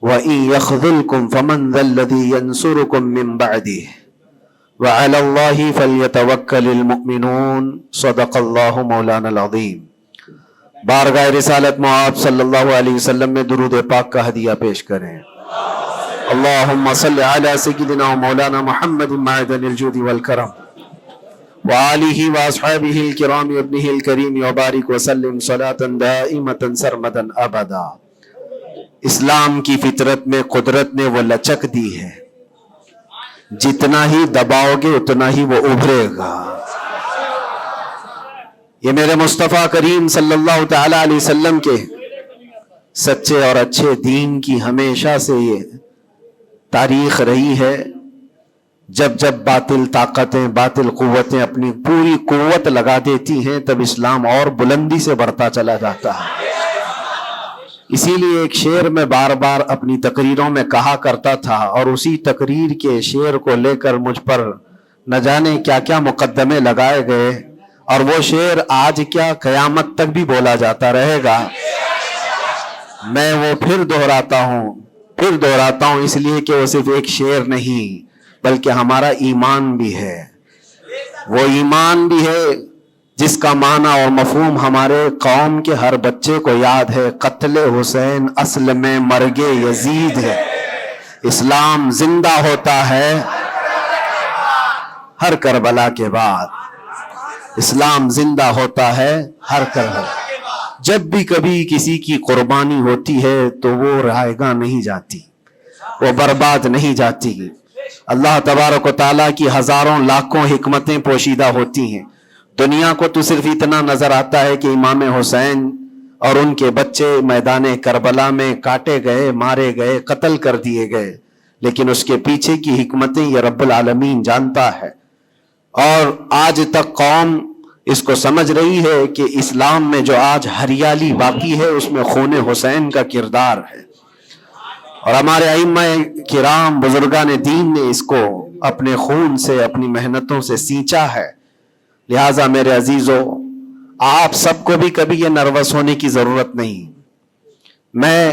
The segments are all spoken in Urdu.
وَإِن يَخْذُلْكُمْ فَمَنْ ذَا الَّذِي يَنْصُرُكُمْ مِنْ بَعْدِهِ وَعَلَى اللَّهِ فَلْيَتَوَكَّلِ الْمُؤْمِنُونَ صدق اللہ مولانا العظیم۔ بارگاہ رسالت مآب صلی اللہ علیہ وسلم میں درود پاک کا ہدیہ پیش کریں۔ اللہم صلی علی سیدنا و مولانا محمد معدن الجود والکرم وآلہ واصحابہ الکرام وابنہ الکریم وبارک وسلم صلاة دائمة سرمدا ابدا۔ اسلام کی فطرت میں قدرت نے وہ لچک دی ہے، جتنا ہی دباؤ گے اتنا ہی وہ ابھرے گا۔ یہ میرے مصطفیٰ کریم صلی اللہ تعالی علیہ وسلم کے سچے اور اچھے دین کی ہمیشہ سے یہ تاریخ رہی ہے۔ جب جب باطل طاقتیں، باطل قوتیں اپنی پوری قوت لگا دیتی ہیں، تب اسلام اور بلندی سے بڑھتا چلا جاتا ہے۔ اسی لیے ایک شعر میں بار بار اپنی تقریروں میں کہا کرتا تھا، اور اسی تقریر کے شعر کو لے کر مجھ پر نہ جانے کیا کیا مقدمے لگائے گئے، اور وہ شعر آج کیا قیامت تک بھی بولا جاتا رہے گا۔ میں وہ پھر دہراتا ہوں اس لیے کہ وہ صرف ایک شعر نہیں بلکہ ہمارا ایمان بھی ہے۔ وہ ایمان بھی ہے جس کا معنی اور مفہوم ہمارے قوم کے ہر بچے کو یاد ہے۔ قتل حسین اصل میں مرگ یزید ہے، اسلام زندہ ہوتا ہے ہر کربلا کے بعد، اسلام زندہ ہوتا ہے ہر کربلا۔ جب بھی کبھی کسی کی قربانی ہوتی ہے تو وہ رائے گاہ نہیں جاتی، وہ برباد نہیں جاتی۔ اللہ تبارک و تعالیٰ کی ہزاروں لاکھوں حکمتیں پوشیدہ ہوتی ہیں۔ دنیا کو تو صرف اتنا نظر آتا ہے کہ امام حسین اور ان کے بچے میدان کربلا میں کاٹے گئے، مارے گئے، قتل کر دیے گئے، لیکن اس کے پیچھے کی حکمتیں یہ رب العالمین جانتا ہے۔ اور آج تک قوم اس کو سمجھ رہی ہے کہ اسلام میں جو آج ہریالی باقی ہے اس میں خون حسین کا کردار ہے، اور ہمارے ائمہ کرام بزرگان دین نے اس کو اپنے خون سے، اپنی محنتوں سے سینچا ہے۔ لہٰذا میرے عزیزو، آپ سب کو بھی کبھی یہ نروس ہونے کی ضرورت نہیں۔ میں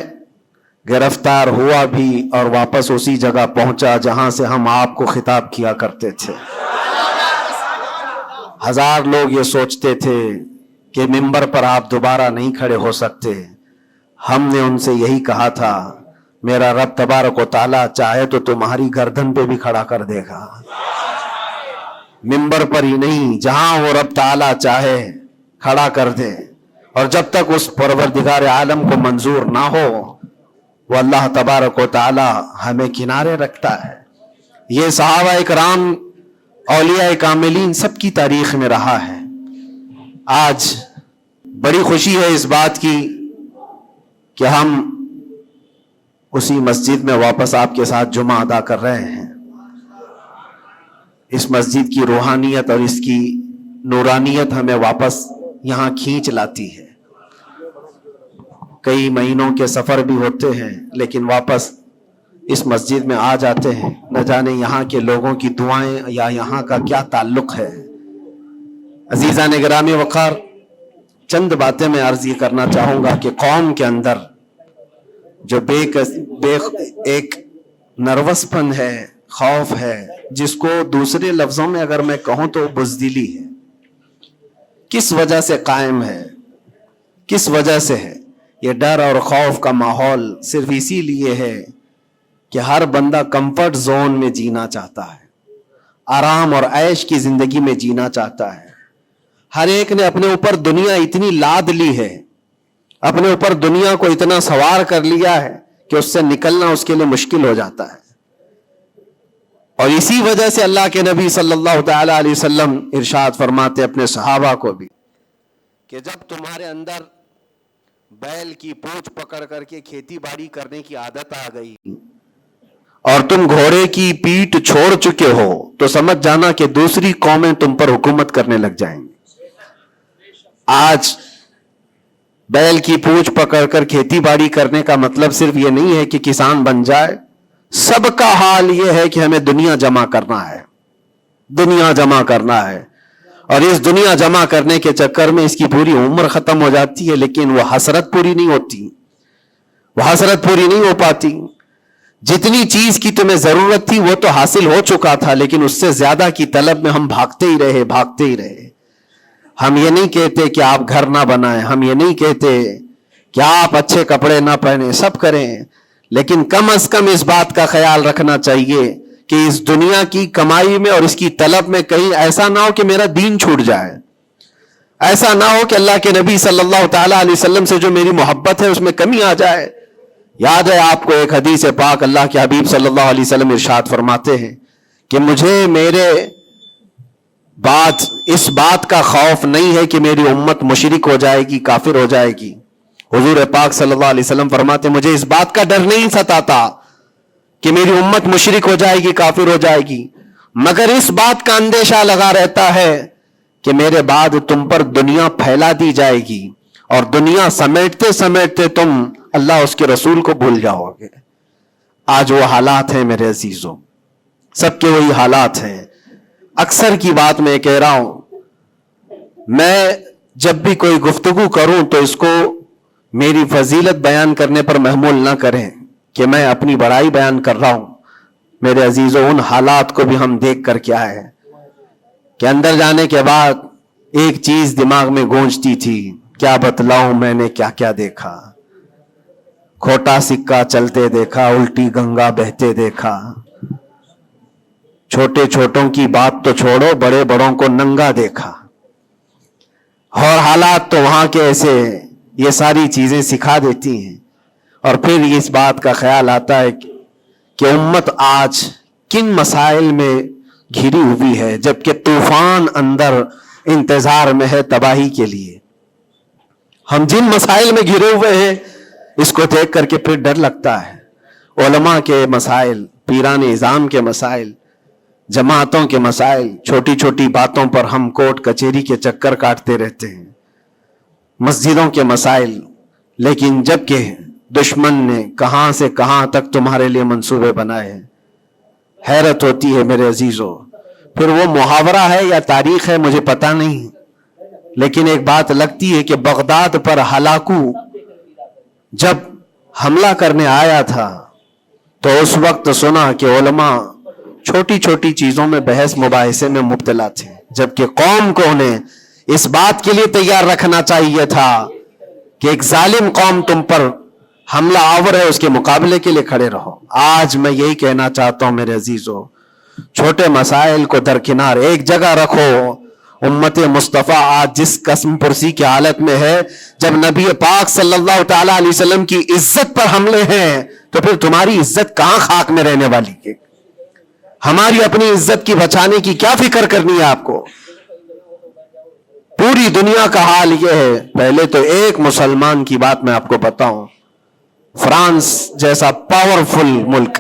گرفتار ہوا بھی اور واپس اسی جگہ پہنچا جہاں سے ہم آپ کو خطاب کیا کرتے تھے۔ ہزار لوگ یہ سوچتے تھے کہ ممبر پر آپ دوبارہ نہیں کھڑے ہو سکتے۔ ہم نے ان سے یہی کہا تھا، میرا رب تبارک و تعالیٰ چاہے تو تمہاری گردن پہ بھی کھڑا کر دے گا، ممبر پر ہی نہیں، جہاں وہ رب تعالیٰ چاہے کھڑا کر دے۔ اور جب تک اس پروردگار عالم کو منظور نہ ہو، وہ اللہ تبارک و تعالیٰ ہمیں کنارے رکھتا ہے۔ یہ صحابہ اکرام، اولیاء کاملین سب کی تاریخ میں رہا ہے۔ آج بڑی خوشی ہے اس بات کی کہ ہم اسی مسجد میں واپس آپ کے ساتھ جمعہ ادا کر رہے ہیں۔ اس مسجد کی روحانیت اور اس کی نورانیت ہمیں واپس یہاں کھینچ لاتی ہے۔ کئی مہینوں کے سفر بھی ہوتے ہیں لیکن واپس اس مسجد میں آ جاتے ہیں۔ نہ جانے یہاں کے لوگوں کی دعائیں یا یہاں کا کیا تعلق ہے۔ عزیزان گرامی وقار، چند باتیں میں عرض یہ کرنا چاہوں گا کہ قوم کے اندر جو ایک نروس پن ہے، خوف ہے، جس کو دوسرے لفظوں میں اگر میں کہوں تو بزدلی ہے، کس وجہ سے قائم ہے، کس وجہ سے ہے؟ یہ ڈر اور خوف کا ماحول صرف اسی لیے ہے کہ ہر بندہ کمفرٹ زون میں جینا چاہتا ہے، آرام اور عیش کی زندگی میں جینا چاہتا ہے۔ ہر ایک نے اپنے اوپر دنیا اتنی لاد لی ہے، اپنے اوپر دنیا کو اتنا سوار کر لیا ہے کہ اس سے نکلنا اس کے لیے مشکل ہو جاتا ہے۔ اور اسی وجہ سے اللہ کے نبی صلی اللہ تعالی علیہ وسلم ارشاد فرماتے اپنے صحابہ کو بھی کہ جب تمہارے اندر بیل کی پونچھ پکڑ کر کے کھیتی باڑی کرنے کی عادت آ گئی اور تم گھوڑے کی پیٹھ چھوڑ چکے ہو تو سمجھ جانا کہ دوسری قومیں تم پر حکومت کرنے لگ جائیں گی۔ آج بیل کی پونچھ پکڑ کر کھیتی باڑی کرنے کا مطلب صرف یہ نہیں ہے کہ کسان بن جائے، سب کا حال یہ ہے کہ ہمیں دنیا جمع کرنا ہے، دنیا جمع کرنا ہے، اور اس دنیا جمع کرنے کے چکر میں اس کی پوری عمر ختم ہو جاتی ہے، لیکن وہ حسرت پوری نہیں ہوتی، وہ حسرت پوری نہیں ہو پاتی۔ جتنی چیز کی تمہیں ضرورت تھی وہ تو حاصل ہو چکا تھا، لیکن اس سے زیادہ کی طلب میں ہم بھاگتے ہی رہے. ہم یہ نہیں کہتے کہ آپ گھر نہ بنائیں، ہم یہ نہیں کہتے کہ آپ اچھے کپڑے نہ پہنیں، سب کریں، لیکن کم از کم اس بات کا خیال رکھنا چاہیے کہ اس دنیا کی کمائی میں اور اس کی طلب میں کہیں ایسا نہ ہو کہ میرا دین چھوٹ جائے، ایسا نہ ہو کہ اللہ کے نبی صلی اللہ تعالی علیہ وسلم سے جو میری محبت ہے اس میں کمی آ جائے. یاد ہے آپ کو ایک حدیث پاک، اللہ کے حبیب صلی اللہ علیہ وسلم ارشاد فرماتے ہیں کہ مجھے میرے بعد اس بات کا خوف نہیں ہے کہ میری امت مشرک ہو جائے گی، کافر ہو جائے گی. حضور پاک صلی اللہ علیہ وسلم فرماتے ہیں مجھے اس بات کا ڈر نہیں ستاتا کہ میری امت مشرک ہو جائے گی، کافر ہو جائے گی، مگر اس بات کا اندیشہ لگا رہتا ہے کہ میرے بعد تم پر دنیا پھیلا دی جائے گی اور دنیا سمیٹتے سمیٹتے تم اللہ اس کے رسول کو بھول جاؤ گے. آج وہ حالات ہیں میرے عزیزوں، سب کے وہی حالات ہیں. اکثر کی بات میں کہہ رہا ہوں، میں جب بھی کوئی گفتگو کروں تو اس کو میری فضیلت بیان کرنے پر محمول نہ کریں کہ میں اپنی بڑائی بیان کر رہا ہوں. میرے عزیزوں، ان حالات کو بھی ہم دیکھ کر کیا ہے کہ اندر جانے کے بعد ایک چیز دماغ میں گونجتی تھی، کیا بتلاؤں میں نے کیا کیا دیکھا. کھوٹا سکہ چلتے دیکھا، الٹی گنگا بہتے دیکھا، چھوٹے چھوٹوں کی بات تو چھوڑو، بڑے بڑوں کو ننگا دیکھا. اور حالات تو وہاں کے ایسے، یہ ساری چیزیں سکھا دیتی ہیں. اور پھر اس بات کا خیال آتا ہے کہ امت آج کن مسائل میں گھری ہوئی ہے، جبکہ طوفان اندر انتظار میں ہے تباہی کے لیے. ہم جن مسائل میں گھرے ہوئے ہیں اس کو دیکھ کر کے پھر ڈر لگتا ہے. علماء کے مسائل، پیران اعظام کے مسائل، جماعتوں کے مسائل، چھوٹی چھوٹی باتوں پر ہم کورٹ کچہری کے چکر کاٹتے رہتے ہیں، مسجدوں کے مسائل. لیکن جبکہ دشمن نے کہاں سے کہاں تک تمہارے لیے منصوبے بنائے ہیں. حیرت ہوتی ہے میرے عزیزوں. پھر وہ محاورہ ہے یا تاریخ ہے مجھے پتا نہیں، لیکن ایک بات لگتی ہے کہ بغداد پر ہلاکو جب حملہ کرنے آیا تھا تو اس وقت سنا کہ علماء چھوٹی چھوٹی چیزوں میں بحث مباحثے میں مبتلا تھے، جبکہ قوم کو انہیں اس بات کے لیے تیار رکھنا چاہیے تھا کہ ایک ظالم قوم تم پر حملہ آور ہے، اس کے مقابلے کے لیے کھڑے رہو. آج میں یہی کہنا چاہتا ہوں میرے عزیزوں، چھوٹے مسائل کو درکنار ایک جگہ رکھو. امت مصطفیٰ آج جس قسم پرسی کی حالت میں ہے، جب نبی پاک صلی اللہ تعالی علیہ وسلم کی عزت پر حملے ہیں تو پھر تمہاری عزت کہاں خاک میں رہنے والی ہے؟ ہماری اپنی عزت کی بچانے کی کیا فکر کرنی ہے آپ کو؟ پوری دنیا کا حال یہ ہے. پہلے تو ایک مسلمان کی بات میں آپ کو بتاؤں، فرانس جیسا پاورفل ملک،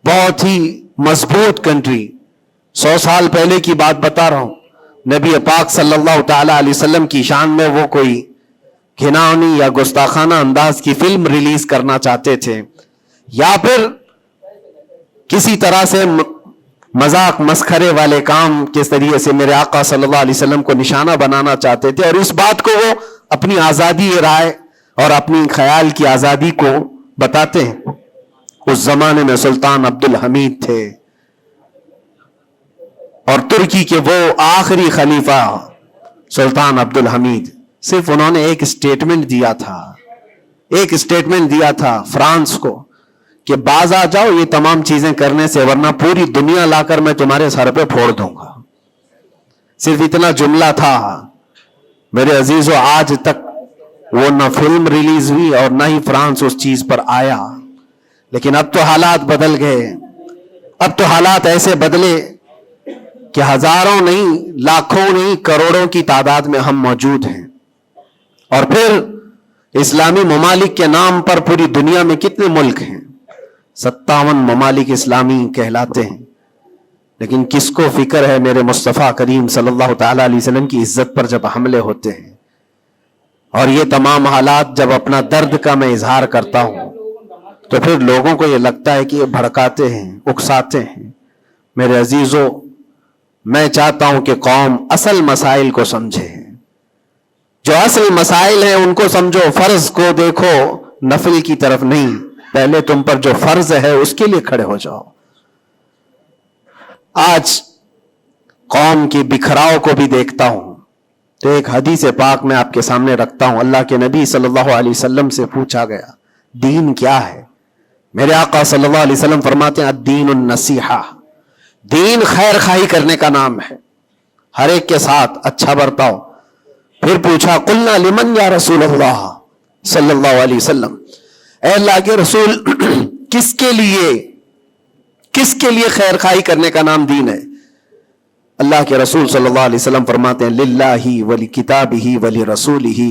بہت ہی مضبوط کنٹری، 100 سال پہلے کی بات بتا رہا ہوں، نبی پاک صلی اللہ تعالی علیہ وسلم کی شان میں وہ کوئی گھناؤنی یا گستاخانہ انداز کی فلم ریلیز کرنا چاہتے تھے، یا پھر کسی طرح سے مذاق مسخرے والے کام کے ذریعے سے میرے آقا صلی اللہ علیہ وسلم کو نشانہ بنانا چاہتے تھے. اور اس بات کو وہ اپنی آزادی رائے اور اپنی خیال کی آزادی کو بتاتے ہیں. اس زمانے میں سلطان عبد الحمید تھے اور ترکی کے وہ آخری خلیفہ سلطان عبد الحمید. صرف انہوں نے ایک اسٹیٹمنٹ دیا تھا فرانس کو کہ باز آ جاؤ یہ تمام چیزیں کرنے سے، ورنہ پوری دنیا لا کر میں تمہارے سر پہ پھوڑ دوں گا. صرف اتنا جملہ تھا میرے عزیزوں. آج تک وہ نہ فلم ریلیز ہوئی اور نہ ہی فرانس اس چیز پر آیا. لیکن اب تو حالات بدل گئے. اب تو حالات ایسے بدلے کہ ہزاروں نہیں، لاکھوں نہیں، کروڑوں کی تعداد میں ہم موجود ہیں. اور پھر اسلامی ممالک کے نام پر پوری دنیا میں کتنے ملک ہیں؟ 57 ممالک اسلامی کہلاتے ہیں. لیکن کس کو فکر ہے میرے مصطفیٰ کریم صلی اللہ تعالی علیہ وسلم کی عزت پر جب حملے ہوتے ہیں؟ اور یہ تمام حالات جب اپنا درد کا میں اظہار کرتا ہوں تو پھر لوگوں کو یہ لگتا ہے کہ یہ بھڑکاتے ہیں، اکساتے ہیں. میرے عزیزوں، میں چاہتا ہوں کہ قوم اصل مسائل کو سمجھے. جو اصل مسائل ہیں ان کو سمجھو، فرض کو دیکھو، نفل کی طرف نہیں. پہلے تم پر جو فرض ہے اس کے لیے کھڑے ہو جاؤ. آج قوم کی بکھراؤ کو بھی دیکھتا ہوں تو ایک حدیث پاک میں آپ کے سامنے رکھتا ہوں. اللہ کے نبی صلی اللہ علیہ وسلم سے پوچھا گیا دین کیا ہے؟ میرے آقا صلی اللہ علیہ وسلم فرماتے ہیں الدین النصیحہ، دین خیر خواہی کرنے کا نام ہے، ہر ایک کے ساتھ اچھا برتاؤ. پھر پوچھا قلنا لمن یا رسول اللہ صلی اللہ علیہ وسلم، اے اللہ کے رسول کس کے لیے خیر خواہی کرنے کا نام دین ہے؟ اللہ کے رسول صلی اللہ علیہ وسلم فرماتے ہیں للہ ولکتابہ ولرسولہ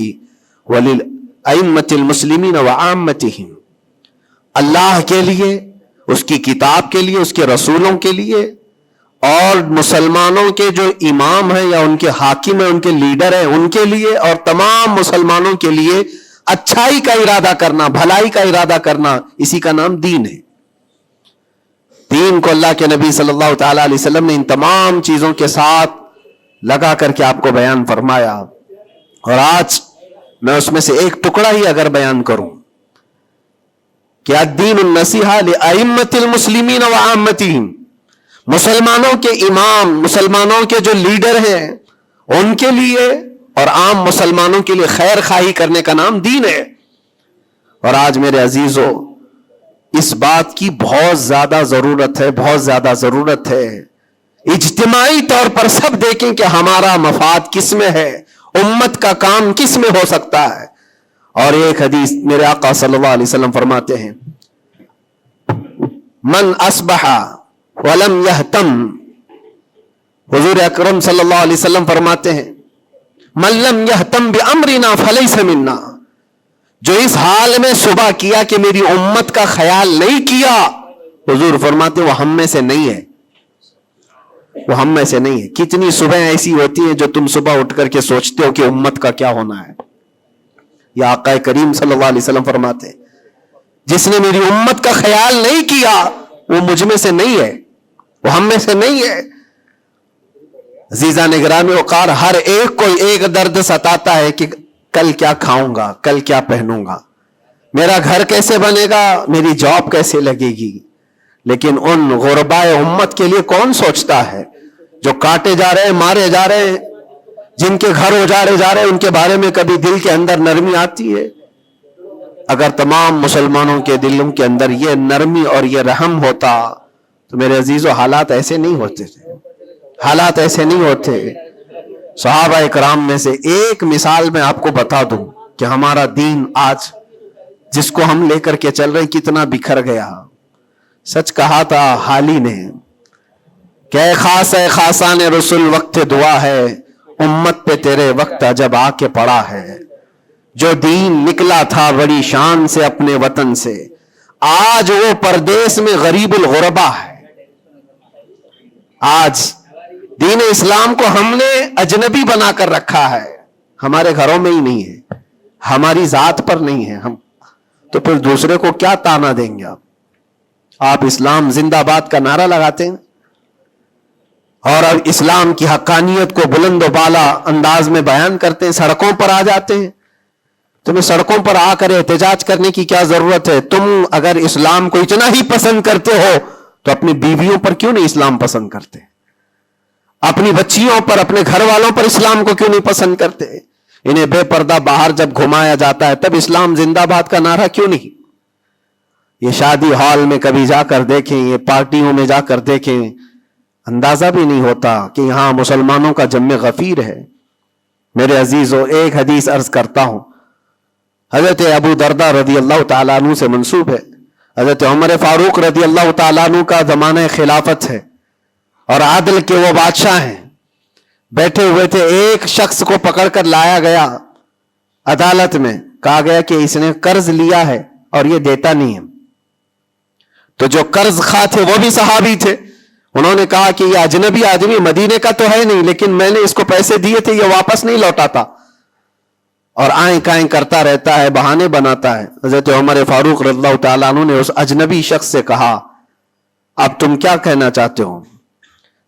وللائمۃ المسلمین وعامتہم، اللہ کے لیے، اس کی کتاب کے لیے، اس کے رسولوں کے لیے، اور مسلمانوں کے جو امام ہیں یا ان کے حاکم ہیں، ان کے لیڈر ہیں، ان کے لیے، اور تمام مسلمانوں کے لیے اچھائی کا ارادہ کرنا، بھلائی کا ارادہ کرنا، اسی کا نام دین ہے. دین کو اللہ کے نبی صلی اللہ تعالی علیہ وسلم نے ان تمام چیزوں کے ساتھ لگا کر کے آپ کو بیان فرمایا. اور آج میں اس میں سے ایک ٹکڑا ہی اگر بیان کروں کہ الدین النصیحہ لائمۃ المسلمین وعامتہم، مسلمانوں کے امام، مسلمانوں کے جو لیڈر ہیں ان کے لیے اور عام مسلمانوں کے لیے خیر خواہی کرنے کا نام دین ہے. اور آج میرے عزیزو اس بات کی بہت زیادہ ضرورت ہے، بہت زیادہ ضرورت ہے. اجتماعی طور پر سب دیکھیں کہ ہمارا مفاد کس میں ہے، امت کا کام کس میں ہو سکتا ہے. اور ایک حدیث میرے آقا صلی اللہ علیہ وسلم فرماتے ہیں من اصبح ولم یہتم، حضور اکرم صلی اللہ علیہ وسلم فرماتے ہیں من لم یہتم بامرنا فلیس منا، جو اس حال میں صبح کیا کہ میری امت کا خیال نہیں کیا، حضور فرماتے وہ ہم میں سے نہیں ہے، وہ ہم میں سے نہیں ہے. کتنی صبح ایسی ہوتی ہیں جو تم صبح اٹھ کر کے سوچتے ہو کہ امت کا کیا ہونا ہے. یا آقا کریم صلی اللہ علیہ وسلم فرماتے ہیں جس نے میری امت کا خیال نہیں کیا وہ مجھ میں سے نہیں ہے، وہ ہم میں سے نہیں ہے. عزیزان گرامی وقار، ہر ایک کو ایک درد ستاتا ہے کہ کل کیا کھاؤں گا، کل کیا پہنوں گا، میرا گھر کیسے بنے گا، میری جاب کیسے لگے گی. لیکن ان غربائے امت کے لیے کون سوچتا ہے جو کاٹے جا رہے ہیں، مارے جا رہے ہیں، جن کے گھر اجاڑے جا رہے ہیں، ان کے بارے میں کبھی دل کے اندر نرمی آتی ہے؟ اگر تمام مسلمانوں کے دلوں کے اندر یہ نرمی اور یہ رحم ہوتا تو میرے عزیزو حالات ایسے نہیں ہوتے تھے، حالات ایسے نہیں ہوتے. صحابہ اکرام میں سے ایک مثال میں آپ کو بتا دوں کہ ہمارا دین آج جس کو ہم لے کر کے چل رہے کتنا بکھر گیا. سچ کہا تھا حالی نے کہ خاص ہے خاصان رسول وقت دعا ہے، امت پہ تیرے وقت جب آ کے پڑا ہے. جو دین نکلا تھا بڑی شان سے اپنے وطن سے، آج وہ پردیس میں غریب الغربا ہے. آج دین اسلام کو ہم نے اجنبی بنا کر رکھا ہے، ہمارے گھروں میں ہی نہیں ہے، ہماری ذات پر نہیں ہے. ہم تو پھر دوسرے کو کیا تانا دیں گے؟ آپ اسلام زندہ باد کا نعرہ لگاتے ہیں اور اب اسلام کی حقانیت کو بلند و بالا انداز میں بیان کرتے ہیں، سڑکوں پر آ جاتے ہیں. تمہیں سڑکوں پر آ کر احتجاج کرنے کی کیا ضرورت ہے؟ تم اگر اسلام کو اتنا ہی پسند کرتے ہو تو اپنی بیویوں پر کیوں نہیں اسلام پسند کرتے؟ اپنی بچیوں پر، اپنے گھر والوں پر اسلام کو کیوں نہیں پسند کرتے؟ انہیں بے پردہ باہر جب گھمایا جاتا ہے تب اسلام زندہ باد کا نعرہ کیوں نہیں؟ یہ شادی ہال میں کبھی جا کر دیکھیں، یہ پارٹیوں میں جا کر دیکھیں، اندازہ بھی نہیں ہوتا کہ یہاں مسلمانوں کا جم غفیر ہے. میرے عزیزو ایک حدیث عرض کرتا ہوں، حضرت ابو دردہ رضی اللہ تعالیٰ عنہ سے منسوب ہے. حضرت عمر فاروق رضی اللہ تعالیٰ عنہ کا زمانہ خلافت ہے اور عادل کے وہ بادشاہ ہیں. بیٹھے ہوئے تھے، ایک شخص کو پکڑ کر لایا گیا عدالت میں، کہا گیا کہ اس نے قرض لیا ہے اور یہ دیتا نہیں ہے. تو جو قرض خواہ تھے وہ بھی صحابی تھے، انہوں نے کہا کہ یہ اجنبی آدمی مدینے کا تو ہے نہیں، لیکن میں نے اس کو پیسے دیے تھے، یہ واپس نہیں لوٹاتا اور آئیں کائیں کرتا رہتا ہے، بہانے بناتا ہے. حضرت عمر فاروق رضی اللہ تعالیٰ عنہ نے اس اجنبی شخص سے کہا اب تم کیا کہنا چاہتے ہو؟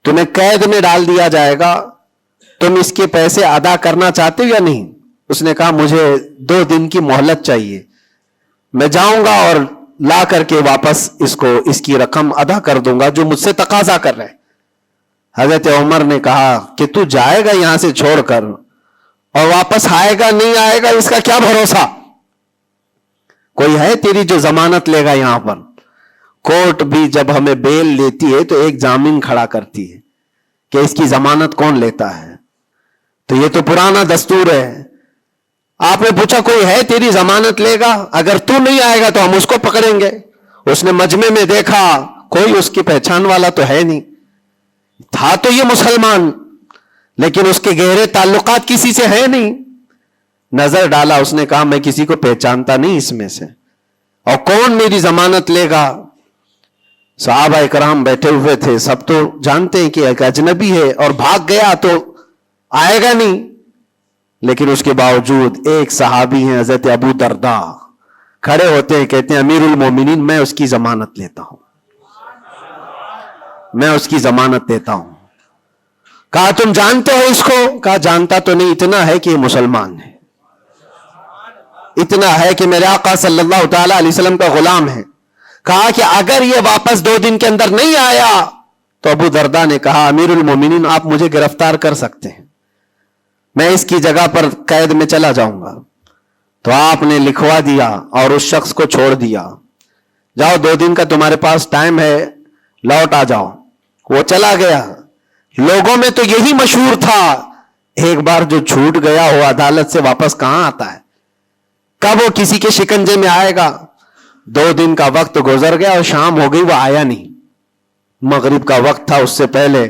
تمہیں قید میں ڈال دیا جائے گا، تم اس کے پیسے ادا کرنا چاہتے ہو یا نہیں؟ اس نے کہا مجھے 2 دن کی مہلت چاہیے، میں جاؤں گا اور لا کر کے واپس اس کی رقم ادا کر دوں گا جو مجھ سے تقاضا کر رہے. حضرت عمر نے کہا کہ تو جائے گا یہاں سے چھوڑ کر اور واپس آئے گا نہیں آئے گا اس کا کیا بھروسہ؟ کوئی ہے تیری جو ضمانت لے گا؟ یہاں پر کورٹ بھی جب ہمیں بیل لیتی ہے تو ایک ضامن کھڑا کرتی ہے کہ اس کی ضمانت کون لیتا ہے. تو یہ تو پرانا دستور ہے. آپ نے پوچھا کوئی ہے تیری ضمانت لے گا؟ اگر تو نہیں آئے گا تو ہم اس کو پکڑیں گے. اس نے مجمع میں دیکھا کوئی اس کی پہچان والا تو ہے نہیں. تھا تو یہ مسلمان لیکن اس کے گہرے تعلقات کسی سے ہے نہیں. نظر ڈالا, اس نے کہا میں کسی کو پہچانتا نہیں اس میں سے, اور کون میری ضمانت لے گا؟ صحابہ اکرام بیٹھے ہوئے تھے, سب تو جانتے ہیں کہ ایک اجنبی ہے اور بھاگ گیا تو آئے گا نہیں. لیکن اس کے باوجود ایک صحابی ہیں حضرت ابو درداء, کھڑے ہوتے ہیں, کہتے ہیں امیر المومنین میں اس کی ضمانت لیتا ہوں, میں اس کی ضمانت دیتا ہوں. کہا تم جانتے ہو اس کو؟ کہا جانتا تو نہیں, اتنا ہے کہ یہ مسلمان ہے, اتنا ہے کہ میرے آقا صلی اللہ تعالی علیہ وسلم کا غلام ہے. کہا کہ اگر یہ واپس 2 دن کے اندر نہیں آیا تو ابو درداء نے کہا امیر المومنین آپ مجھے گرفتار کر سکتے ہیں, میں اس کی جگہ پر قید میں چلا جاؤں گا. تو آپ نے لکھوا دیا اور اس شخص کو چھوڑ دیا, جاؤ 2 دن کا تمہارے پاس ٹائم ہے, لوٹ آ جاؤ. وہ چلا گیا. لوگوں میں تو یہی مشہور تھا, ایک بار جو چھوٹ گیا وہ عدالت سے واپس کہاں آتا ہے, کب وہ کسی کے شکنجے میں آئے گا. 2 دن کا وقت گزر گیا اور شام ہو گئی, وہ آیا نہیں. مغرب کا وقت تھا, اس سے پہلے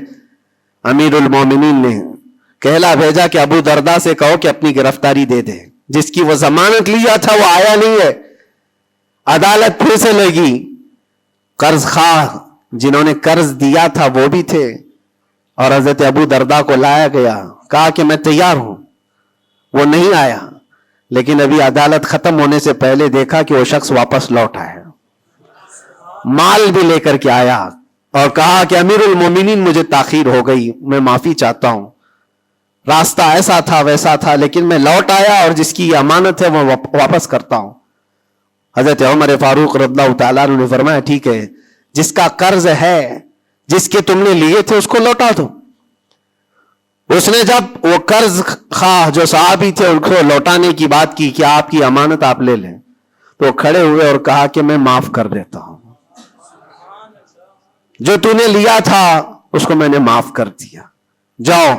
امیر المومنین نے کہلا بھیجا کہ ابو درداء سے کہو کہ اپنی گرفتاری دے دے. جس کی وہ ضمانت لیا تھا وہ آیا نہیں ہے. عدالت پھر سے لگی. قرض خواہ جنہوں نے قرض دیا تھا وہ بھی تھے, اور حضرت ابو درداء کو لایا گیا. کہا کہ میں تیار ہوں. وہ نہیں آیا, لیکن ابھی عدالت ختم ہونے سے پہلے دیکھا کہ وہ شخص واپس لوٹ آیا, مال بھی لے کر کے آیا, اور کہا کہ امیر المومنین مجھے تاخیر ہو گئی, میں معافی چاہتا ہوں, راستہ ایسا تھا ویسا تھا, لیکن میں لوٹ آیا اور جس کی امانت ہے وہ واپس کرتا ہوں. حضرت عمر فاروق رضی اللہ تعالیٰ عنہ نے فرمایا ٹھیک ہے, جس کا قرض ہے, جس کے تم نے لیے تھے اس کو لوٹا دو. اس نے جب وہ قرض خواہ جو صحابی تھے ان کو لوٹانے کی بات کی کہ آپ کی امانت آپ لے لیں, تو وہ کھڑے ہوئے اور کہا کہ میں معاف کر دیتا ہوں, جو تو نے لیا تھا اس کو میں نے معاف کر دیا, جاؤ.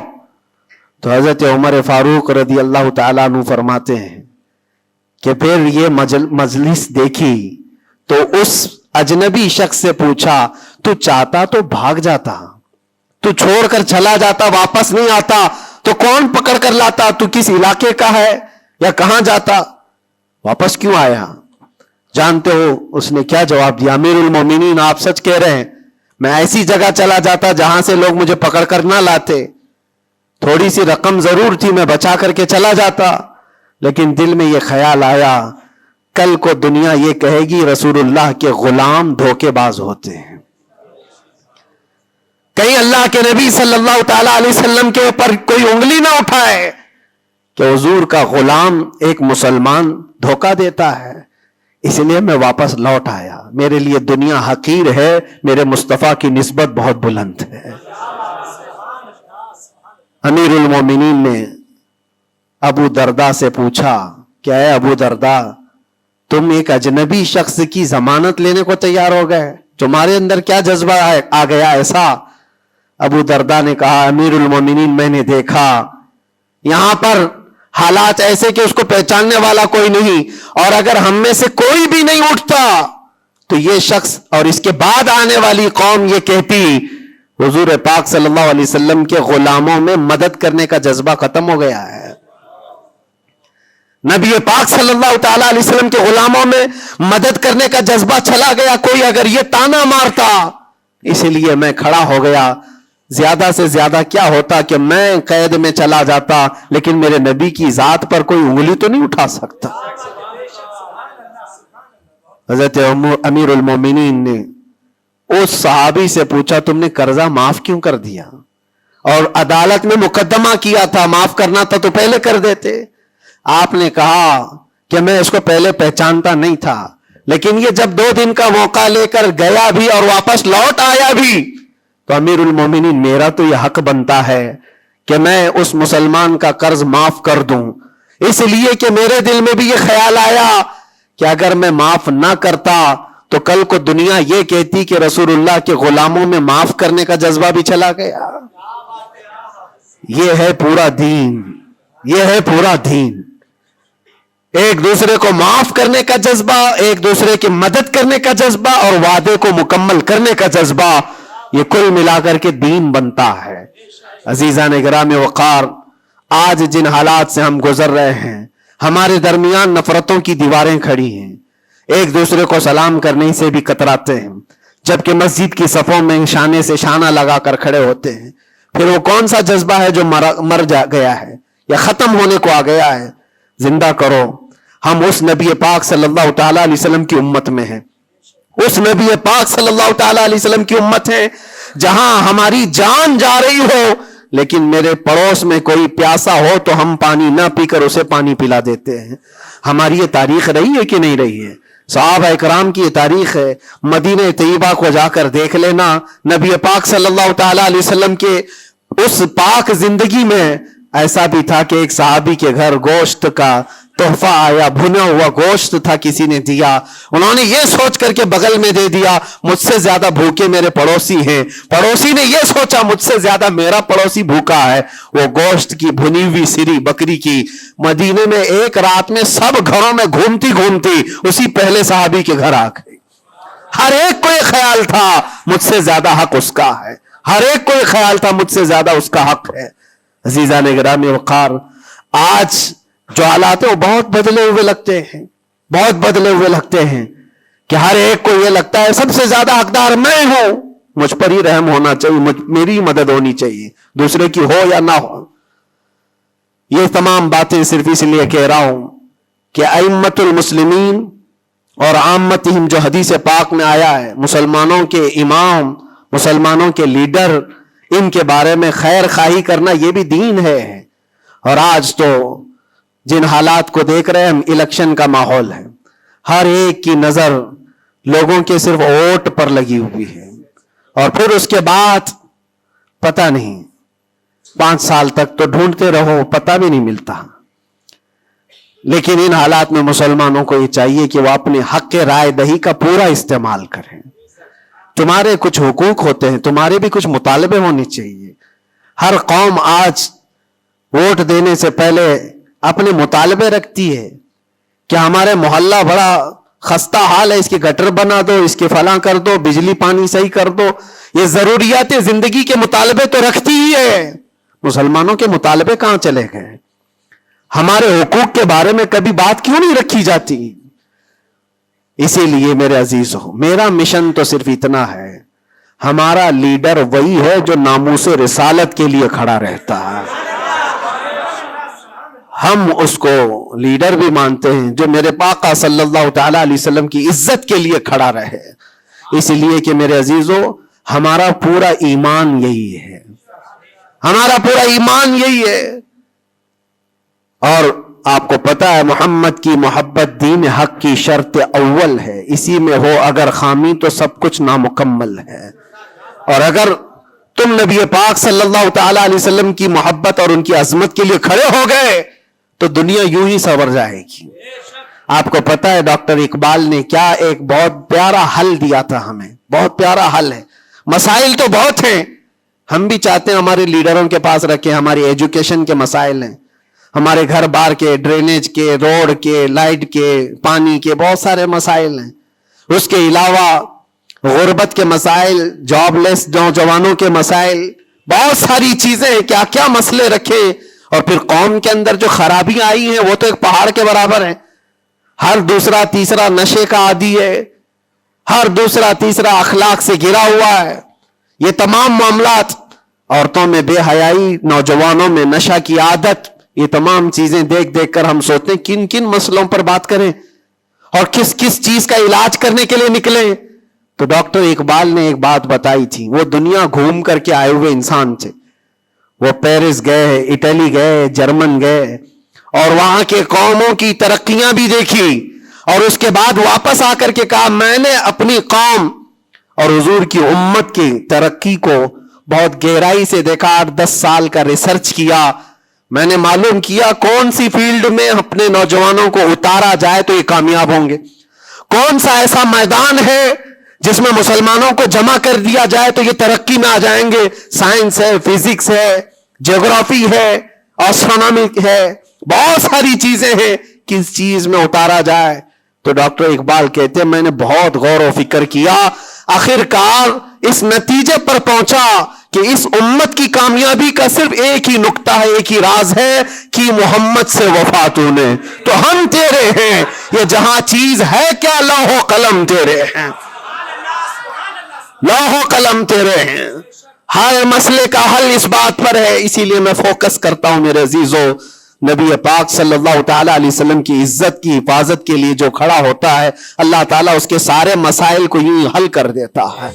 تو حضرت عمر فاروق رضی اللہ تعالیٰ عنہ فرماتے ہیں کہ پھر یہ مجلس دیکھی تو اس اجنبی شخص سے پوچھا تو چاہتا تو بھاگ جاتا, تو چھوڑ کر چلا جاتا, واپس نہیں آتا تو کون پکڑ کر لاتا, تو کس علاقے کا ہے یا کہاں جاتا, واپس کیوں آیا؟ جانتے ہو اس نے کیا جواب دیا؟ امیر المومنین آپ سچ کہہ رہے ہیں, میں ایسی جگہ چلا جاتا جہاں سے لوگ مجھے پکڑ کر نہ لاتے, تھوڑی سی رقم ضرور تھی, میں بچا کر کے چلا جاتا, لیکن دل میں یہ خیال آیا کل کو دنیا یہ کہے گی رسول اللہ کے غلام دھوکے باز ہوتے ہیں, کہیں اللہ کے نبی صلی اللہ تعالی علیہ وسلم کے اوپر کوئی انگلی نہ اٹھائے کہ حضور کا غلام ایک مسلمان دھوکہ دیتا ہے. اس لیے میں واپس لوٹ آیا, میرے لیے دنیا حقیر ہے, میرے مصطفیٰ کی نسبت بہت بلند ہے. امیر المومنین نے ابو درداء سے پوچھا کہ اے ابو درداء, تم ایک اجنبی شخص کی ضمانت لینے کو تیار ہو گئے, تمہارے اندر کیا جذبہ آ گیا ایسا؟ ابو درداء نے کہا امیر المومنین میں نے دیکھا یہاں پر حالات ایسے کہ اس کو پہچاننے والا کوئی نہیں, اور اگر ہم میں سے کوئی بھی نہیں اٹھتا تو یہ شخص اور اس کے بعد آنے والی قوم یہ کہتی حضور پاک صلی اللہ علیہ وسلم کے غلاموں میں مدد کرنے کا جذبہ ختم ہو گیا ہے, نبی پاک صلی اللہ تعالی علیہ وسلم کے غلاموں میں مدد کرنے کا جذبہ چلا گیا. کوئی اگر یہ تانا مارتا, اسی لیے میں کھڑا ہو گیا. زیادہ سے زیادہ کیا ہوتا کہ میں قید میں چلا جاتا, لیکن میرے نبی کی ذات پر کوئی انگلی تو نہیں اٹھا سکتا. حضرت امیر المومنین نے اس صحابی سے پوچھا تم نے قرضہ معاف کیوں کر دیا؟ اور عدالت میں مقدمہ کیا تھا, معاف کرنا تھا تو پہلے کر دیتے. آپ نے کہا کہ میں اس کو پہلے پہچانتا نہیں تھا, لیکن یہ جب 2 دن کا موقع لے کر گیا بھی اور واپس لوٹ آیا بھی تو امیر المومنین میرا تو یہ حق بنتا ہے کہ میں اس مسلمان کا قرض معاف کر دوں، اس لیے کہ میرے دل میں بھی یہ خیال آیا کہ اگر میں معاف نہ کرتا تو کل کو دنیا یہ کہتی کہ رسول اللہ کے غلاموں میں معاف کرنے کا جذبہ بھی چلا گیا۔ یہ ہے پورا دین، یہ ہے پورا دین، ایک دوسرے کو معاف کرنے کا جذبہ، ایک دوسرے کی مدد کرنے کا جذبہ اور وعدے کو مکمل کرنے کا جذبہ، یہ کل ملا کر کے دین بنتا ہے۔ عزیزان گرامی وقار، آج جن حالات سے ہم گزر رہے ہیں، ہمارے درمیان نفرتوں کی دیواریں کھڑی ہیں، ایک دوسرے کو سلام کرنے سے بھی کتراتے ہیں، جبکہ مسجد کی صفوں میں شانے سے شانہ لگا کر کھڑے ہوتے ہیں۔ پھر وہ کون سا جذبہ ہے جو مر گیا ہے یا ختم ہونے کو آ گیا ہے؟ زندہ کرو۔ ہم اس نبی پاک صلی اللہ تعالی علیہ وسلم کی امت میں ہیں، اس نبی پاک صلی اللہ تعالی علیہ وسلم کی امت ہے جہاں ہماری جان جا رہی ہو لیکن میرے پڑوس میں کوئی پیاسا ہو تو ہم پانی نہ پی کر اسے پانی پلا دیتے ہیں۔ ہماری یہ تاریخ رہی ہے کہ نہیں رہی ہے؟ صحابہ اکرام کی یہ تاریخ ہے۔ مدینہ طیبہ کو جا کر دیکھ لینا، نبی پاک صلی اللہ تعالی علیہ وسلم کے اس پاک زندگی میں ایسا بھی تھا کہ ایک صحابی کے گھر گوشت کا تحفہ آیا، بھنا ہوا گوشت تھا، کسی نے دیا، انہوں نے یہ سوچ کر کے بغل میں دے دیا مجھ سے زیادہ بھوکے میرے پڑوسی ہیں، پڑوسی نے یہ سوچا مجھ سے زیادہ میرا پڑوسی بھوکا ہے، وہ گوشت کی بھنی ہوئی سری بکری کی مدینے میں ایک رات میں سب گھروں میں گھومتی گھومتی اسی پہلے صحابی کے گھر آ گئی۔ ہر ایک کو یہ خیال تھا مجھ سے زیادہ حق اس کا ہے، ہر ایک کو یہ خیال تھا مجھ سے زیادہ اس کا حق ہے۔ عزیزان گرامی وقار، آج جو حالات ہیں وہ بہت بدلے ہوئے لگتے ہیں، بہت بدلے ہوئے لگتے ہیں کہ ہر ایک کو یہ لگتا ہے سب سے زیادہ حقدار میں ہوں، مجھ پر ہی رحم ہونا چاہیے، میری مدد ہونی چاہیے، دوسرے کی ہو یا نہ ہو۔ یہ تمام باتیں صرف اس لیے کہہ رہا ہوں کہ ائمۃ المسلمین اور عامتہم جو حدیث پاک میں آیا ہے، مسلمانوں کے امام، مسلمانوں کے لیڈر، ان کے بارے میں خیر خواہی کرنا یہ بھی دین ہے۔ اور آج تو جن حالات کو دیکھ رہے ہیں ہم، الیکشن کا ماحول ہے، ہر ایک کی نظر لوگوں کے صرف ووٹ پر لگی ہوئی ہے، اور پھر اس کے بعد پتہ نہیں 5 سال تک تو ڈھونڈتے رہو، پتہ بھی نہیں ملتا۔ لیکن ان حالات میں مسلمانوں کو یہ چاہیے کہ وہ اپنے حق رائے دہی کا پورا استعمال کریں۔ تمہارے کچھ حقوق ہوتے ہیں، تمہارے بھی کچھ مطالبے ہونے چاہیے۔ ہر قوم آج ووٹ دینے سے پہلے اپنے مطالبے رکھتی ہے کہ ہمارے محلہ بڑا خستہ حال ہے، اس کی گٹر بنا دو، اس کے فلاں کر دو، بجلی پانی صحیح کر دو۔ یہ ضروریات زندگی کے مطالبے تو رکھتی ہی ہے، مسلمانوں کے مطالبے کہاں چلے گئے؟ ہمارے حقوق کے بارے میں کبھی بات کیوں نہیں رکھی جاتی؟ اسی لیے میرے عزیزو، میرا مشن تو صرف اتنا ہے، ہمارا لیڈر وہی ہے جو ناموس رسالت کے لیے کھڑا رہتا ہے۔ ہم اس کو لیڈر بھی مانتے ہیں جو میرے آقا صلی اللہ تعالی علیہ وسلم کی عزت کے لیے کھڑا رہے، اس لیے کہ میرے عزیزو ہمارا پورا ایمان یہی ہے، ہمارا پورا ایمان یہی ہے۔ اور آپ کو پتا ہے محمد کی محبت دین حق کی شرط اول ہے، اسی میں ہو اگر خامی تو سب کچھ نامکمل ہے۔ اور اگر تم نبی پاک صلی اللہ تعالی علیہ وسلم کی محبت اور ان کی عظمت کے لیے کھڑے ہو گئے تو دنیا یوں ہی سنور جائے گی۔ آپ کو پتا ہے ڈاکٹر اقبال نے کیا ایک بہت پیارا حل دیا تھا ہمیں، بہت پیارا حل ہے۔ مسائل تو بہت ہیں، ہم بھی چاہتے ہیں ہمارے لیڈروں کے پاس رکھیں، ہماری ایجوکیشن کے مسائل ہیں، ہمارے گھر بار کے، ڈرینیج کے، روڈ کے، لائٹ کے، پانی کے، بہت سارے مسائل ہیں۔ اس کے علاوہ غربت کے مسائل، جاب لیس نوجوانوں کے مسائل، بہت ساری چیزیں ہیں، کیا کیا مسئلے رکھے۔ اور پھر قوم کے اندر جو خرابیاں آئی ہیں وہ تو ایک پہاڑ کے برابر ہیں۔ ہر دوسرا تیسرا نشے کا عادی ہے، ہر دوسرا تیسرا اخلاق سے گرا ہوا ہے۔ یہ تمام معاملات، عورتوں میں بے حیائی، نوجوانوں میں نشہ کی عادت، یہ تمام چیزیں دیکھ دیکھ کر ہم سوچتے ہیں کن کن مسئلوں پر بات کریں اور کس کس چیز کا علاج کرنے کے لیے نکلیں۔ تو ڈاکٹر اقبال نے ایک بات بتائی تھی، وہ دنیا گھوم کر کے آئے ہوئے انسان تھے، وہ پیرس گئے، اٹلی گئے، جرمن گئے، اور وہاں کے قوموں کی ترقیاں بھی دیکھی، اور اس کے بعد واپس آ کر کے کہا میں نے اپنی قوم اور حضور کی امت کی ترقی کو بہت گہرائی سے دیکھا، 8-10 سال کا ریسرچ کیا، میں نے معلوم کیا کون سی فیلڈ میں اپنے نوجوانوں کو اتارا جائے تو یہ کامیاب ہوں گے، کون سا ایسا میدان ہے جس میں مسلمانوں کو جمع کر دیا جائے تو یہ ترقی میں آ جائیں گے. سائنس ہے، فزکس ہے، جغرافی ہے، اسٹرونومی ہے، بہت ساری چیزیں ہیں، کس چیز میں اتارا جائے. تو ڈاکٹر اقبال کہتے ہیں میں نے بہت غور و فکر کیا، آخر کار اس نتیجے پر پہنچا کہ اس امت کی کامیابی کا صرف ایک ہی نقطہ ہے، ایک ہی راز ہے کہ محمد سے وفا تو نے، تو ہم تیرے ہیں، یہ جہاں چیز ہے کیا لوح و قلم تیرے ہیں، لوح و قلم تیرے ہیں. ہر مسئلے کا حل اس بات پر ہے. اسی لیے میں فوکس کرتا ہوں میرے عزیزو، نبی پاک صلی اللہ تعالی علیہ وسلم کی عزت کی حفاظت کے لیے جو کھڑا ہوتا ہے اللہ تعالیٰ اس کے سارے مسائل کو یوں حل کر دیتا ہے.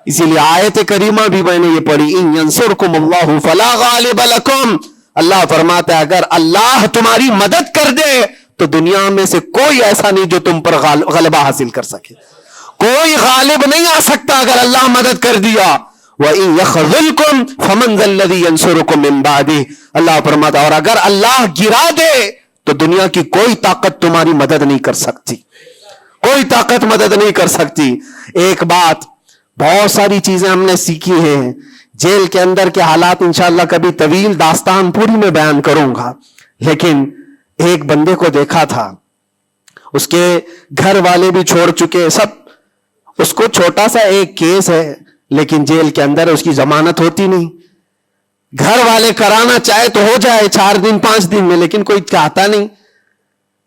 اسی لیے آیت کریمہ بھی میں نے یہ پڑھی، ان ینصرکم اللہ فلا غالب لکم، اللہ فرماتا ہے اگر اللہ تمہاری مدد کر دے تو دنیا میں سے کوئی ایسا نہیں جو تم پر غلبہ حاصل کر سکے، کوئی غالب نہیں آ سکتا اگر اللہ مدد کر دیا. وَإِن يَخْذُلْكُمْ فَمَنْ ذَا الَّذِي يَنْصُرُكُمْ مِنْ بَعْدِهِ، اللہ فرماتا اور اگر اللہ گرا دے تو دنیا کی کوئی طاقت تمہاری مدد نہیں کر سکتی، کوئی طاقت مدد نہیں کر سکتی. ایک بات، بہت ساری چیزیں ہم نے سیکھی ہیں جیل کے اندر کے حالات، انشاءاللہ کبھی طویل داستان پوری میں بیان کروں گا، لیکن ایک بندے کو دیکھا تھا، اس کے گھر والے بھی چھوڑ چکے سب، اس کو چھوٹا سا ایک کیس ہے لیکن جیل کے اندر اس کی ضمانت ہوتی نہیں، گھر والے کرانا چاہے تو ہو جائے 4 دن 5 دن میں، لیکن کوئی چاہتا نہیں.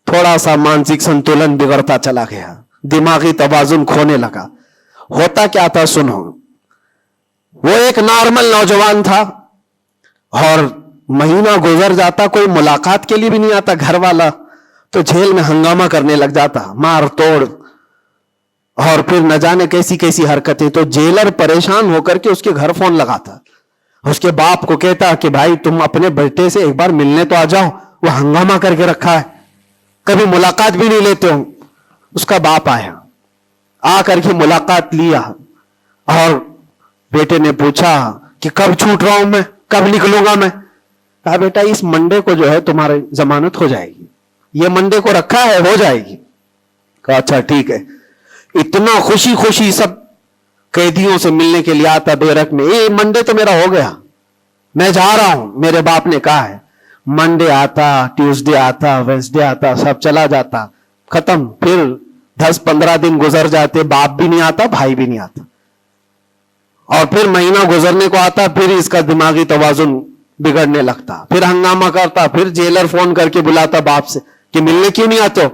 تھوڑا سا مانسک سنتولن بگڑتا چلا گیا، دماغی توازن کھونے لگا. ہوتا کیا تھا سنو، وہ ایک نارمل نوجوان تھا اور مہینہ گزر جاتا کوئی ملاقات کے لیے بھی نہیں آتا گھر والا، تو جیل میں ہنگامہ کرنے لگ جاتا، مار توڑ اور پھر نہ جانے کیسی کیسی حرکتیں. تو جیلر پریشان ہو کر کے اس کے گھر فون لگاتا، اس کے باپ کو کہتا کہ بھائی تم اپنے بیٹے سے ایک بار ملنے تو آ جاؤ، وہ ہنگامہ کر کے رکھا ہے، کبھی ملاقات بھی نہیں لیتے ہو. اس کا باپ آیا، آ کر کے ملاقات لیا اور بیٹے نے پوچھا کہ کب چھوٹ رہا ہوں میں، کب نکلوں گا میں. کہا بیٹا اس منڈے کو جو ہے تمہاری ضمانت ہو جائے گی، یہ منڈے کو رکھا ہے ہو جائے گی. کہا اچھا ٹھیک ہے. اتنا خوشی خوشی سب قیدیوں سے ملنے کے لیے آتا بیرک میں، یہ منڈے تو میرا ہو گیا، میں جا رہا ہوں. میرے باپ نے کہا ہے منڈے آتا، ٹیوزڈے آتا، وینسڈے آتا، سب چلا جاتا، ختم. پھر 10-15 دن گزر جاتے، باپ بھی نہیں آتا، بھائی بھی نہیں آتا، اور پھر مہینہ گزرنے کو آتا، پھر اس کا دماغی توازن بگڑنے لگتا، پھر ہنگامہ کرتا، پھر جیلر فون کر کے بلاتا باپ سے کہ ملنے کیوں نہیں آتے ہو.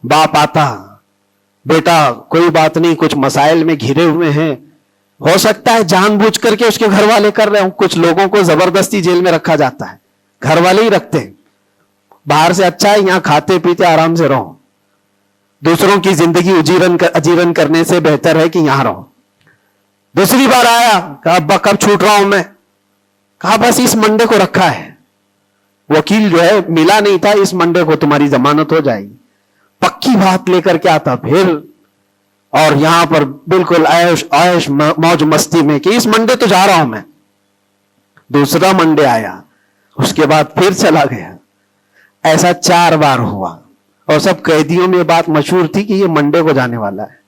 باپ آتا، بیٹا کوئی بات نہیں، کچھ مسائل میں گھرے ہوئے ہیں، ہو سکتا ہے جان بوجھ کر کے اس کے گھر والے کر رہے ہوں، کچھ لوگوں کو زبردستی جیل میں رکھا جاتا ہے، گھر والے ہی رکھتے ہیں، باہر سے اچھا ہے یہاں کھاتے پیتے آرام سے رہو، دوسروں کی زندگی اجیرن کرنے سے بہتر ہے کہ یہاں رہو. دوسری بار آیا، کہا ابا کب چھوٹ رہا ہوں میں. کہا بس اس منڈے کو رکھا ہے، وکیل جو ہے ملا نہیں تھا، اس منڈے کو تمہاری ضمانت ہو جائے گی. پکی بات لے کر کے آتا پھر، اور یہاں پر بالکل عیش موج مستی میں کہ اس منڈے تو جا رہا ہوں میں. دوسرا منڈے آیا، اس کے بعد پھر چلا گیا. ایسا 4 بار ہوا، اور سب قیدیوں میں یہ بات مشہور تھی کہ یہ منڈے کو جانے والا ہے،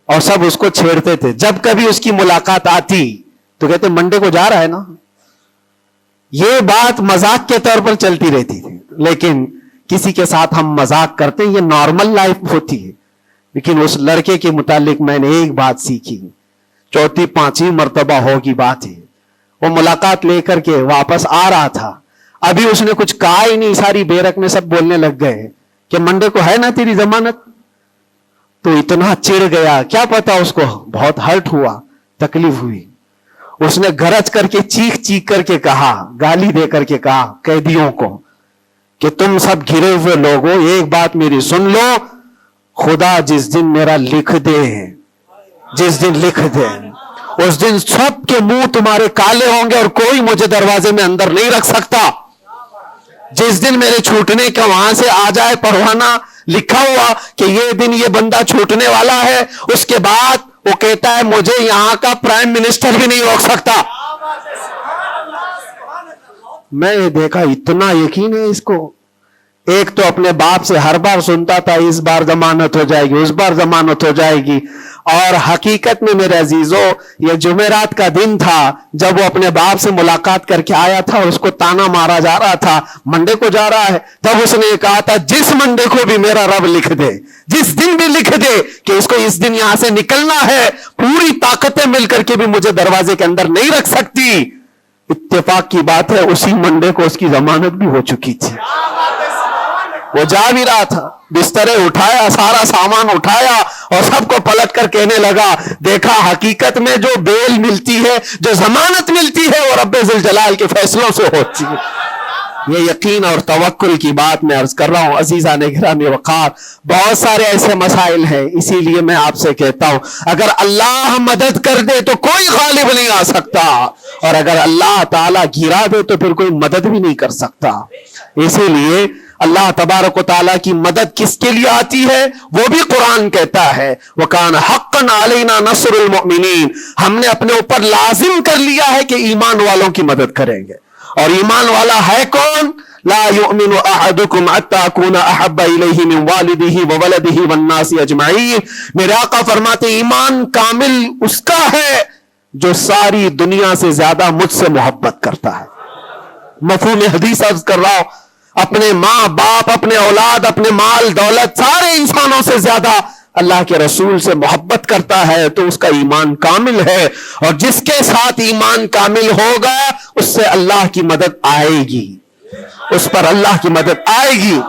اور سب اس کو چھیڑتے تھے. جب کبھی اس کی ملاقات آتی تو کہتے منڈے کو جا رہا ہے نا. یہ بات مذاق کے طور پر چلتی رہتی تھی، لیکن کسی کے ساتھ ہم مذاق کرتے ہیں، یہ نارمل لائف ہوتی ہے. لیکن اس لڑکے کے متعلق میں نے ایک بات سیکھی، 4-5 مرتبہ ہوگی بات ہے. وہ ملاقات لے کر کے واپس آ رہا تھا، ابھی اس نے کچھ کہا ہی نہیں، ساری بیرک میں سب بولنے لگ گئے کہ منڈے کو ہے نا تیری ضمانت. تو اتنا چڑ گیا، کیا پتا اس کو بہت ہرٹ ہوا، تکلیف ہوئی. اس نے گرج کر کے چیخ چیخ کر کے کہا، گالی دے کر کے کہا قیدیوں کو کہ تم سب گھرے ہوئے لوگوں ایک بات میری سن لو، خدا جس دن میرا لکھ دے، جس دن لکھ دے، اس دن سب کے منہ تمہارے کالے ہوں گے اور کوئی مجھے دروازے میں اندر نہیں رکھ سکتا. جس دن میرے چھوٹنے کا وہاں سے آ جائے پروانہ، لکھا ہوا کہ یہ دن یہ بندہ چھوٹنے والا ہے. اس کے بعد وہ کہتا ہے مجھے یہاں کا پرائم منسٹر بھی نہیں روک سکتا. میں نے دیکھا اتنا یقین ہے اس کو. ایک تو اپنے باپ سے ہر بار سنتا تھا اس بار ضمانت ہو جائے گی, اس بار ضمانت ہو جائے گی, اور حقیقت میں میرے عزیزو یہ جمعرات کا دن تھا جب وہ اپنے باپ سے ملاقات کر کے آیا تھا اور اس کو تانا مارا جا رہا تھا منڈے کو جا رہا ہے. تب اس نے کہا تھا جس منڈے کو بھی میرا رب لکھ دے, جس دن بھی لکھ دے کہ اس کو اس دن یہاں سے نکلنا ہے, پوری طاقتیں مل کر کے بھی مجھے دروازے کے اندر نہیں رکھ سکتی. اتفاق کی بات ہے اسی منڈے کو اس کی ضمانت بھی ہو چکی تھی. وہ جا بھی رہا تھا, بسترے اٹھایا, سارا سامان اٹھایا اور سب کو پلٹ کر کہنے لگا دیکھا حقیقت میں جو بیل ملتی ہے, جو ضمانت ملتی ہے وہ رب ذوالجلال کے فیصلوں سے ہوتی ہے. یہ یقین اور توکل کی بات میں عرض کر رہا ہوں. عزیزان گرامی وقار, بہت سارے ایسے مسائل ہیں, اسی لیے میں آپ سے کہتا ہوں اگر اللہ مدد کر دے تو کوئی غالب نہیں آ سکتا, اور اگر اللہ تعالیٰ گرا دے تو پھر کوئی مدد بھی نہیں کر سکتا. اسی لیے اللہ تبارک و تعالیٰ کی مدد کس کے لیے آتی ہے وہ بھی قرآن کہتا ہے وَكَانَ حَقًّا عَلَيْنَا نَصْرُ الْمُؤْمِنِينَ. ہم نے اپنے اوپر لازم کر لیا ہے کہ ایمان والوں کی مدد کریں گے. اور ایمان والا ہے کون؟ لا يؤمن احدكم حتى اكون احب اليه من والده وولده والناس اجمعين. میرے آقا فرماتے ایمان کامل اس کا ہے جو ساری دنیا سے زیادہ مجھ سے محبت کرتا ہے. مفہوم حدیث عرض کر رہا ہوں, اپنے ماں باپ, اپنے اولاد, اپنے مال دولت, سارے انسانوں سے زیادہ اللہ کے رسول سے محبت کرتا ہے تو اس کا ایمان کامل ہے. اور جس کے ساتھ ایمان کامل ہوگا اس سے اللہ کی مدد آئے گی, اس پر اللہ کی مدد آئے گی.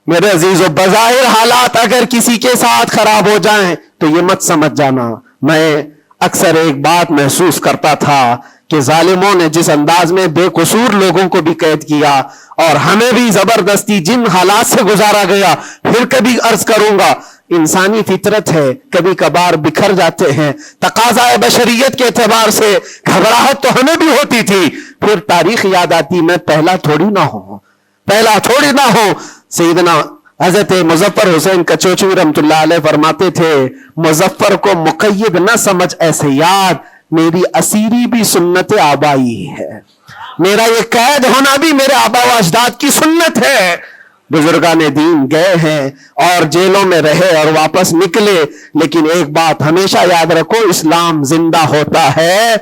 میرے عزیزو, بظاہر حالات اگر کسی کے ساتھ خراب ہو جائیں تو یہ مت سمجھ جانا. میں اکثر ایک بات محسوس کرتا تھا کہ ظالموں نے جس انداز میں بے قصور لوگوں کو بھی قید کیا اور ہمیں بھی زبردستی جن حالات سے گزارا گیا, پھر کبھی عرض کروں گا انسانی فطرت ہے, کبھی کبھار بکھر جاتے ہیں. تقاضا بشریت کے اعتبار سے گھبراہٹ تو ہمیں بھی ہوتی تھی, پھر تاریخ یاد آتی میں پہلا تھوڑی نہ ہوں. سیدنا حضرت مظفر حسین کچوچوی رحمت اللہ علیہ فرماتے تھے مظفر کو مقید نہ سمجھ ایسے یاد, میری اسیری بھی سنت آبائی ہے, میرا یہ قید ہونا بھی میرے آبا و اجداد کی سنت ہے. بزرگان دین گئے ہیں اور جیلوں میں رہے اور واپس نکلے, لیکن ایک بات ہمیشہ یاد رکھو, اسلام زندہ ہوتا ہے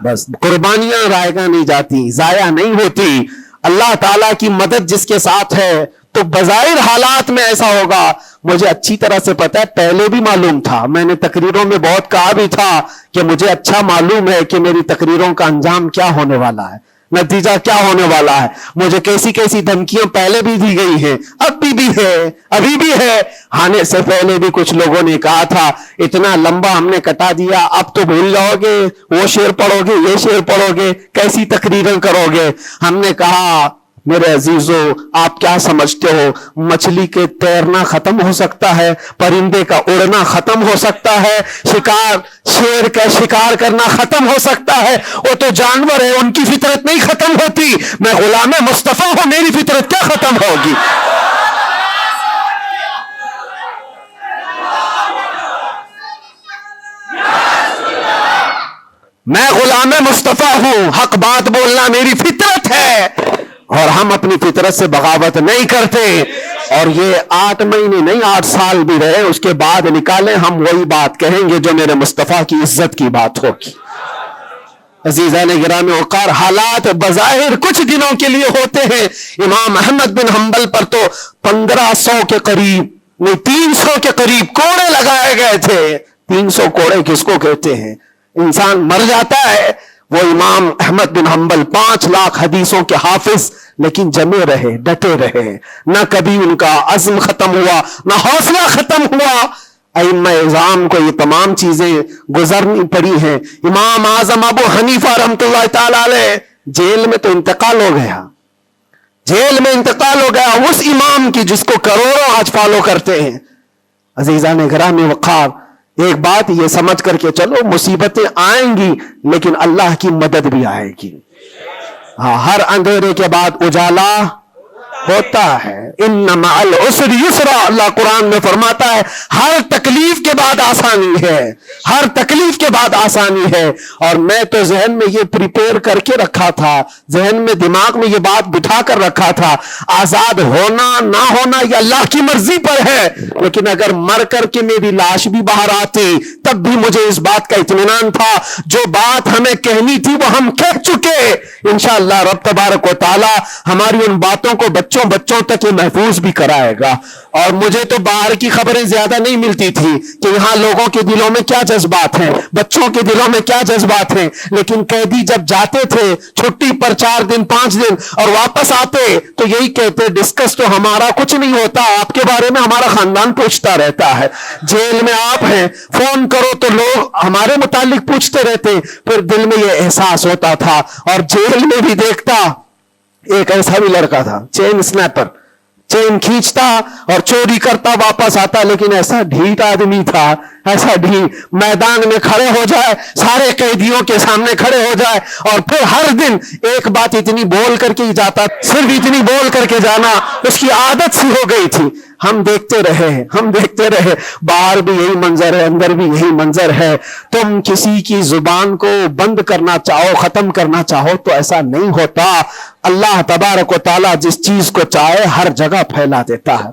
بس, قربانیاں رائگاں نہیں جاتی, ضائع نہیں ہوتی. اللہ تعالیٰ کی مدد جس کے ساتھ ہے تو بظاہر حالات میں ایسا ہوگا. مجھے اچھی طرح سے پتا ہے, پہلے بھی معلوم تھا, میں نے تقریروں میں بہت کہا بھی تھا کہ مجھے اچھا معلوم ہے کہ میری تقریروں کا انجام کیا ہونے والا ہے, نتیجہ کیا ہونے والا ہے. مجھے کیسی کیسی دھمکیاں پہلے بھی دی گئی ہیں, اب بھی ہے, ابھی بھی ہے. آنے سے پہلے بھی کچھ لوگوں نے کہا تھا اتنا لمبا ہم نے کٹا دیا, اب تو بھول جاؤ گے, وہ شعر پڑھو گے, یہ شعر پڑھو گے, کیسی تقریریں کرو گے. ہم نے کہا میرے عزیزو آپ کیا سمجھتے ہو, مچھلی کے تیرنا ختم ہو سکتا ہے, پرندے کا اڑنا ختم ہو سکتا ہے, شیر کا شکار کرنا ختم ہو سکتا ہے, وہ تو جانور ہے, ان کی فطرت نہیں ختم ہوتی. میں غلام مصطفیٰ ہوں, میری فطرت کیا ختم ہوگی. میں غلام مصطفیٰ ہوں, حق بات بولنا میری فطرت ہے, اور ہم اپنی فطرت سے بغاوت نہیں کرتے. اور یہ 8 مہینے نہیں 8 سال بھی رہے, اس کے بعد نکالیں ہم وہی بات کہیں گے جو میرے مصطفیٰ کی عزت کی بات ہوگی. عزیزان گرامی وقار, حالات بظاہر کچھ دنوں کے لیے ہوتے ہیں. امام احمد بن حنبل پر تو 1500 کے قریب نہیں 300 کے قریب کوڑے لگائے گئے تھے. 300 کوڑے کس کو کہتے ہیں, انسان مر جاتا ہے. وہ امام احمد بن حنبل 5 لاکھ حدیثوں کے حافظ, لیکن جمے رہے, ڈٹے رہے, نہ کبھی ان کا عزم ختم ہوا, نہ حوصلہ ختم ہوا. ائمہ اعظام کو یہ تمام چیزیں گزرنی پڑی ہیں. امام اعظم ابو حنیفہ رحمۃ اللہ تعالی علیہ جیل میں تو انتقال ہو گیا, جیل میں انتقال ہو گیا اس امام کی جس کو کروڑوں آج فالو کرتے ہیں. عزیزان گرامی وقار, ایک بات یہ سمجھ کر کے چلو, مصیبتیں آئیں گی لیکن اللہ کی مدد بھی آئے گی. ہاں، ہر اندھیرے کے بعد اجالا ہوتا ہے. ان مع العسر یسرا، اللہ قرآن میں فرماتا ہے ہر تکلیف کے بعد آسانی ہے، ہر تکلیف کے بعد آسانی ہے. اور میں تو ذہن میں یہ پریپیئر کر کے رکھا تھا، ذہن میں دماغ میں یہ بات بٹھا کر رکھا تھا، آزاد ہونا نہ ہونا یہ اللہ کی مرضی پر ہے، لیکن اگر مر کر کے میری لاش بھی باہر آتی تب بھی مجھے اس بات کا اطمینان تھا جو بات ہمیں کہنی تھی وہ ہم کہہ چکے. انشاءاللہ رب تبارک و تعالی ہماری ان باتوں کو بچوں تک یہ محفوظ بھی کرائے گا. اور مجھے تو باہر کی خبریں زیادہ نہیں ملتی تھی کہ یہاں لوگوں کے دلوں میں کیا جذبات ہیں، بچوں کے دلوں میں کیا جذبات ہیں، لیکن قیدی جب جاتے تھے چھٹی پر 4 دن 5 دن اور واپس آتے تو یہی کہتے ڈسکس تو ہمارا کچھ نہیں ہوتا، آپ کے بارے میں ہمارا خاندان پوچھتا رہتا ہے. جیل میں آپ ہیں، فون کرو تو لوگ ہمارے متعلق پوچھتے رہتے. پھر دل میں یہ احساس ہوتا تھا. اور جیل میں بھی دیکھتا ایک ایسا بھی لڑکا تھا چین سنیپر، چین کھینچتا اور چوری کرتا واپس آتا، لیکن ایسا ڈھیٹ آدمی تھا، ایسا ڈھیٹ، میدان میں کھڑے ہو جائے، سارے قیدیوں کے سامنے کھڑے ہو جائے اور پھر ہر دن ایک بات اتنی بول کر کے ہی جاتا، صرف اتنی بول کر کے جانا اس کی عادت سی ہو گئی تھی. ہم دیکھتے رہے باہر بھی یہی منظر ہے، اندر بھی یہی منظر ہے. تم کسی کی زبان کو بند کرنا چاہو، ختم کرنا چاہو تو ایسا نہیں ہوتا. اللہ تبارک و تعالیٰ جس چیز کو چاہے ہر جگہ پھیلا دیتا ہے.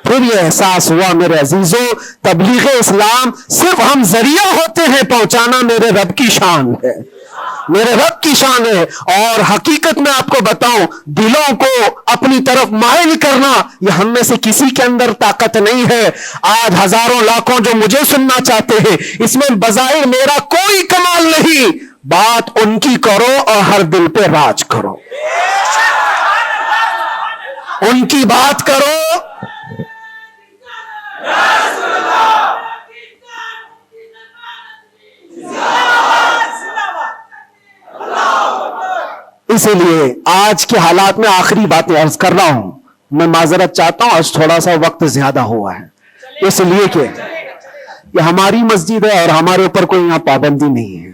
پھر یہ احساس ہوا میرے عزیزوں، تبلیغ اسلام صرف ہم ذریعہ ہوتے ہیں پہنچانا، میرے رب کی شان ہے، میرے رب کی شان ہے. اور حقیقت میں آپ کو بتاؤں، دلوں کو اپنی طرف مائل کرنا یہ ہم میں سے کسی کے اندر طاقت نہیں ہے. آج ہزاروں لاکھوں جو مجھے سننا چاہتے ہیں، اس میں بظاہر میرا کوئی کمال نہیں. بات ان کی کرو اور ہر دل پہ راج کرو، ان کی بات کرو. اسی لیے آج کے حالات میں آخری باتیں عرض کر رہا ہوں، میں معذرت چاہتا ہوں آج تھوڑا سا وقت زیادہ ہوا ہے، اس لیے کہ یہ ہماری مسجد ہے اور ہمارے اوپر کوئی یہاں پابندی نہیں ہے.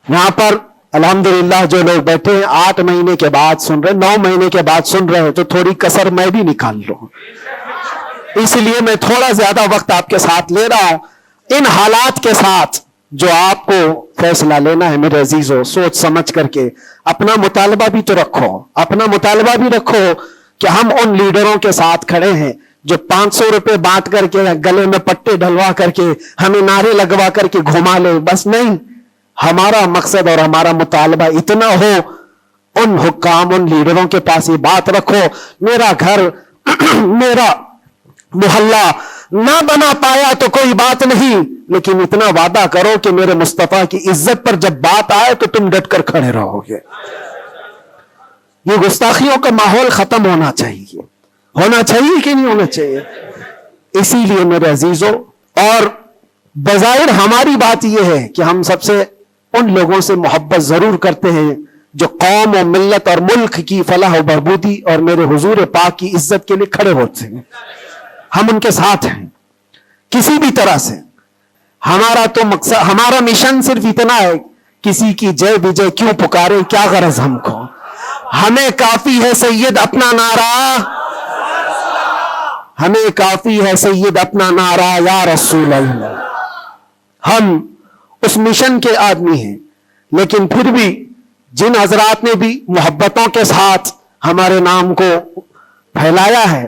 یہاں پر الحمدللہ جو لوگ بیٹھے ہیں 8 مہینے کے بعد سن رہے، 9 مہینے کے بعد سن رہے ہیں، تو تھوڑی کسر میں بھی نکال لوں. اس لیے میں تھوڑا زیادہ وقت آپ کے ساتھ لے رہا ہوں. ان حالات کے ساتھ جو آپ کو فیصلہ لینا ہے میرے عزیزوں، سوچ سمجھ کر کے اپنا مطالبہ بھی تو رکھو، اپنا مطالبہ بھی رکھو کہ ہم ان لیڈروں کے ساتھ کھڑے ہیں جو 500 روپے بانٹ کر کے، گلے میں پٹے ڈلوا کر کے، ہمیں نعرے لگوا کر کے گھما لے. بس نہیں، ہمارا مقصد اور ہمارا مطالبہ اتنا ہو، ان حکام، ان لیڈروں کے پاس یہ بات رکھو، میرا گھر میرا محلہ نہ بنا پایا تو کوئی بات نہیں، لیکن اتنا وعدہ کرو کہ میرے مصطفیٰ کی عزت پر جب بات آئے تو تم ڈٹ کر کھڑے رہو گے. یہ گستاخیوں کا ماحول ختم ہونا چاہیے، ہونا چاہیے کہ نہیں ہونا چاہیے. اسی لیے میرے عزیزوں، اور بظاہر ہماری بات یہ ہے کہ ہم سب سے ان لوگوں سے محبت ضرور کرتے ہیں جو قوم و ملت اور ملک کی فلاح و بہبودی اور میرے حضور پاک کی عزت کے لیے کھڑے ہوتے ہیں. ہم ان کے ساتھ ہیں کسی بھی طرح سے. ہمارا تو مقصد، ہمارا مشن صرف اتنا ہے، کسی کی جے وجے کیوں پکارے، کیا غرض ہم کو، ہمیں کافی ہے سید اپنا نعرہ، ہمیں کافی ہے سید اپنا نعرہ یا رسول اللہ. ہم اس مشن کے آدمی ہیں. لیکن پھر بھی جن حضرات نے بھی محبتوں کے ساتھ ہمارے نام کو پھیلایا ہے،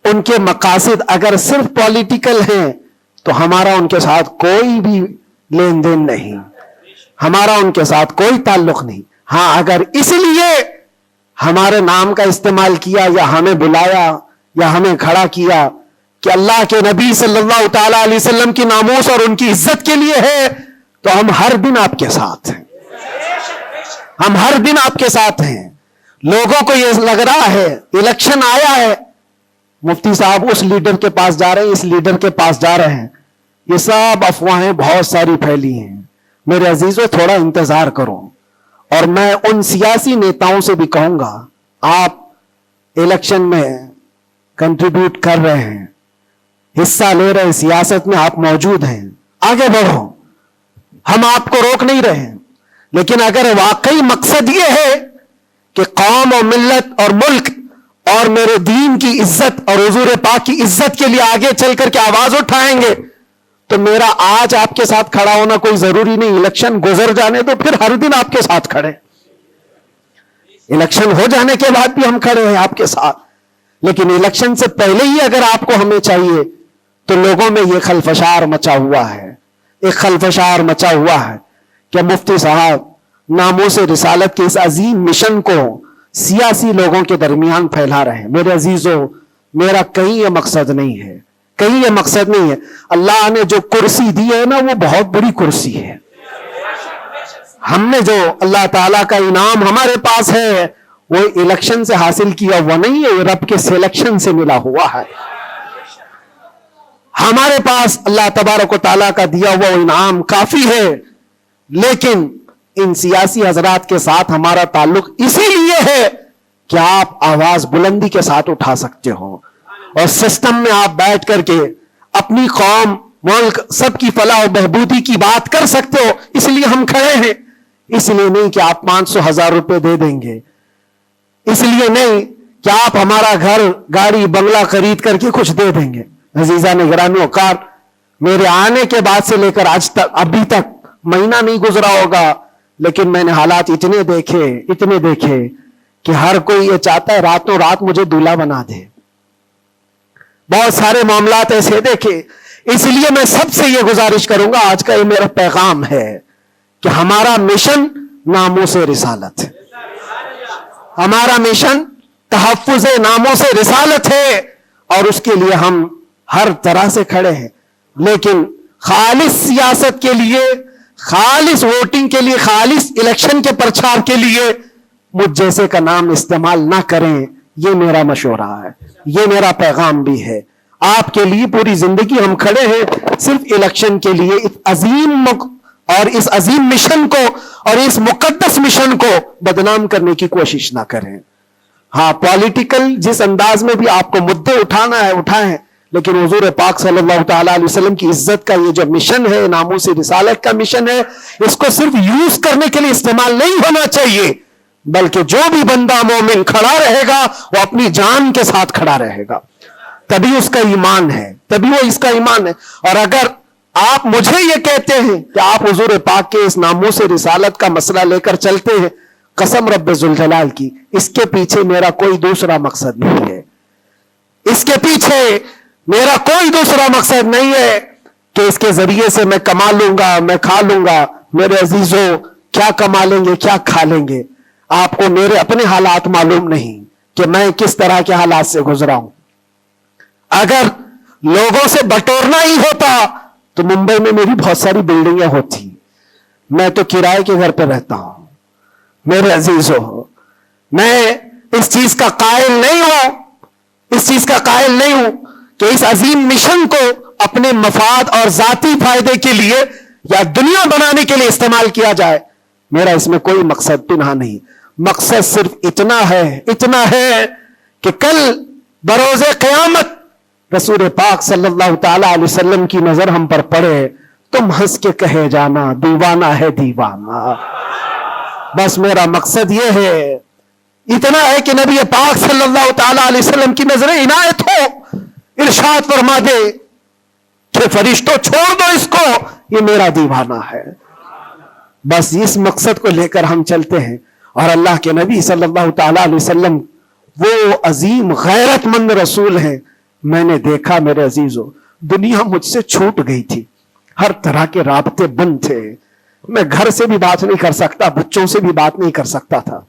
ان کے مقاصد اگر صرف پولیٹیکل ہیں تو ہمارا ان کے ساتھ کوئی بھی لین دین نہیں، ہمارا ان کے ساتھ کوئی تعلق نہیں. ہاں، اگر اس لیے ہمارے نام کا استعمال کیا یا ہمیں بلایا یا ہمیں کھڑا کیا کہ اللہ کے نبی صلی اللہ تعالی علیہ وسلم کی ناموس اور ان کی عزت کے لیے ہے، تو ہم ہر دن آپ کے ساتھ ہیں، ہم ہر دن آپ کے ساتھ ہیں. لوگوں کو یہ لگ رہا ہے الیکشن آیا ہے، مفتی صاحب اس لیڈر کے پاس جا رہے ہیں، اس لیڈر کے پاس جا رہے ہیں، یہ سب افواہیں بہت ساری پھیلی ہیں. میرے عزیزوں، تھوڑا انتظار کرو. اور میں ان سیاسی نیتاؤں سے بھی کہوں گا، آپ الیکشن میں کنٹریبیوٹ کر رہے ہیں، حصہ لے رہے ہیں، سیاست میں آپ موجود ہیں، آگے بڑھو. ہم آپ کو روک نہیں رہے ہیں، لیکن اگر واقعی مقصد یہ ہے کہ قوم اور ملت اور ملک اور میرے دین کی عزت اور حضور پاک کی عزت کے لیے آگے چل کر کے آواز اٹھائیں گے تو میرا آج آپ کے ساتھ کھڑا ہونا کوئی ضروری نہیں. الیکشن گزر جانے تو پھر ہر دن آپ کے ساتھ کھڑے, الیکشن ہو جانے کے بعد بھی ہم کھڑے ہیں آپ کے ساتھ. لیکن الیکشن سے پہلے ہی اگر آپ کو ہمیں چاہیے تو لوگوں میں یہ خلفشار مچا ہوا ہے, ایک خلفشار مچا ہوا ہے کہ مفتی صاحب ناموس رسالت کے اس عظیم مشن کو سیاسی لوگوں کے درمیان پھیلا رہے ہیں. میرے عزیزوں, میرا کہیں یہ مقصد نہیں ہے, کہیں یہ مقصد نہیں ہے. اللہ نے جو کرسی دی ہے نا وہ بہت بڑی کرسی ہے. ہم نے جو اللہ تعالیٰ کا انعام ہمارے پاس ہے وہ الیکشن سے حاصل کیا وہ نہیں ہے, رب کے سلیکشن سے ملا ہوا ہے. ہمارے پاس اللہ تبارک و تعالیٰ کا دیا ہوا انعام کافی ہے. لیکن ان سیاسی حضرات کے ساتھ ہمارا تعلق اسی لیے ہے کہ آپ آواز بلندی کے ساتھ اٹھا سکتے ہو اور سسٹم میں آپ بیٹھ کر کے اپنی قوم, ملک, سب کی فلاح و بہبودی کی بات کر سکتے ہو. اس لیے ہم کھڑے ہیں, اس لیے نہیں کہ آپ 500,000 روپے دے دیں گے, اس لیے نہیں کہ آپ ہمارا گھر, گاڑی, بنگلہ خرید کر کے کچھ دے دیں گے. عزیزان گرامی اوقات, میرے آنے کے بعد سے لے کر آج تک, ابھی تک مہینہ نہیں گزرا ہوگا, لیکن میں نے حالات اتنے دیکھے کہ ہر کوئی یہ چاہتا ہے راتوں رات مجھے دولہا بنا دے. بہت سارے معاملات ایسے دیکھے. اس لیے میں سب سے یہ گزارش کروں گا, آج کا یہ میرا پیغام ہے کہ ہمارا مشن ناموس رسالت ہے, ہمارا مشن تحفظ ناموس رسالت ہے اور اس کے لیے ہم ہر طرح سے کھڑے ہیں. لیکن خالص سیاست کے لیے, خالص ووٹنگ کے لیے, خالص الیکشن کے پرچار کے لیے مجھ جیسے کا نام استعمال نہ کریں. یہ میرا مشورہ ہے, یہ میرا پیغام بھی ہے. آپ کے لیے پوری زندگی ہم کھڑے ہیں, صرف الیکشن کے لیے. اس عظیم مشن کو اور اس مقدس مشن کو بدنام کرنے کی کوشش نہ کریں. ہاں, پولیٹیکل جس انداز میں بھی آپ کو مدعے اٹھانا ہے اٹھائیں, لیکن حضور پاک صلی اللہ تعالیٰ علیہ وسلم کی عزت کا یہ جو مشن ہے, ناموس رسالت کا مشن ہے, اس کو صرف یوز کرنے کے لیے استعمال نہیں ہونا چاہیے, بلکہ جو بھی بندہ مومن کھڑا رہے گا وہ اپنی جان کے ساتھ کھڑا رہے گا. تبھی اس کا ایمان ہے, تبھی وہ اس کا ایمان ہے. اور اگر آپ مجھے یہ کہتے ہیں کہ آپ حضور پاک کے اس ناموس رسالت کا مسئلہ لے کر چلتے ہیں, قسم رب ذوالجلال کی, اس کے پیچھے میرا کوئی دوسرا مقصد نہیں ہے. اس کے پیچھے میرا کوئی دوسرا مقصد نہیں ہے کہ اس کے ذریعے سے میں کما لوں گا, میں کھا لوں گا. میرے عزیزوں, کیا کما لیں گے, کیا کھا لیں گے؟ آپ کو میرے اپنے حالات معلوم نہیں کہ میں کس طرح کے حالات سے گزرا ہوں. اگر لوگوں سے بٹورنا ہی ہوتا تو ممبئی میں میری بہت ساری بلڈنگیں ہوتی. میں تو کرائے کے گھر پہ رہتا ہوں. میرے عزیزوں, میں اس چیز کا قائل نہیں ہوں کہ اس عظیم مشن کو اپنے مفاد اور ذاتی فائدے کے لیے یا دنیا بنانے کے لیے استعمال کیا جائے. میرا اس میں کوئی مقصد پنہا نہیں. مقصد صرف اتنا ہے کہ کل بروز قیامت رسول پاک صلی اللہ تعالی علیہ وسلم کی نظر ہم پر پڑے, تم ہنس کے کہے جانا دیوانہ ہے دیوانہ. بس میرا مقصد یہ ہے, اتنا ہے کہ نبی پاک صلی اللہ تعالی علیہ وسلم کی نظر عنایت ہو, ارشاد فرما دے کہ فرشتوں چھوڑ دو اس کو, یہ میرا دیوانہ ہے. بس اس مقصد کو لے کر ہم چلتے ہیں. اور اللہ کے نبی صلی اللہ تعالی علیہ وسلم وہ عظیم غیرت مند رسول ہیں. میں نے دیکھا میرے عزیزوں, دنیا مجھ سے چھوٹ گئی تھی, ہر طرح کے رابطے بند تھے. میں گھر سے بھی بات نہیں کر سکتا, بچوں سے بھی بات نہیں کر سکتا تھا.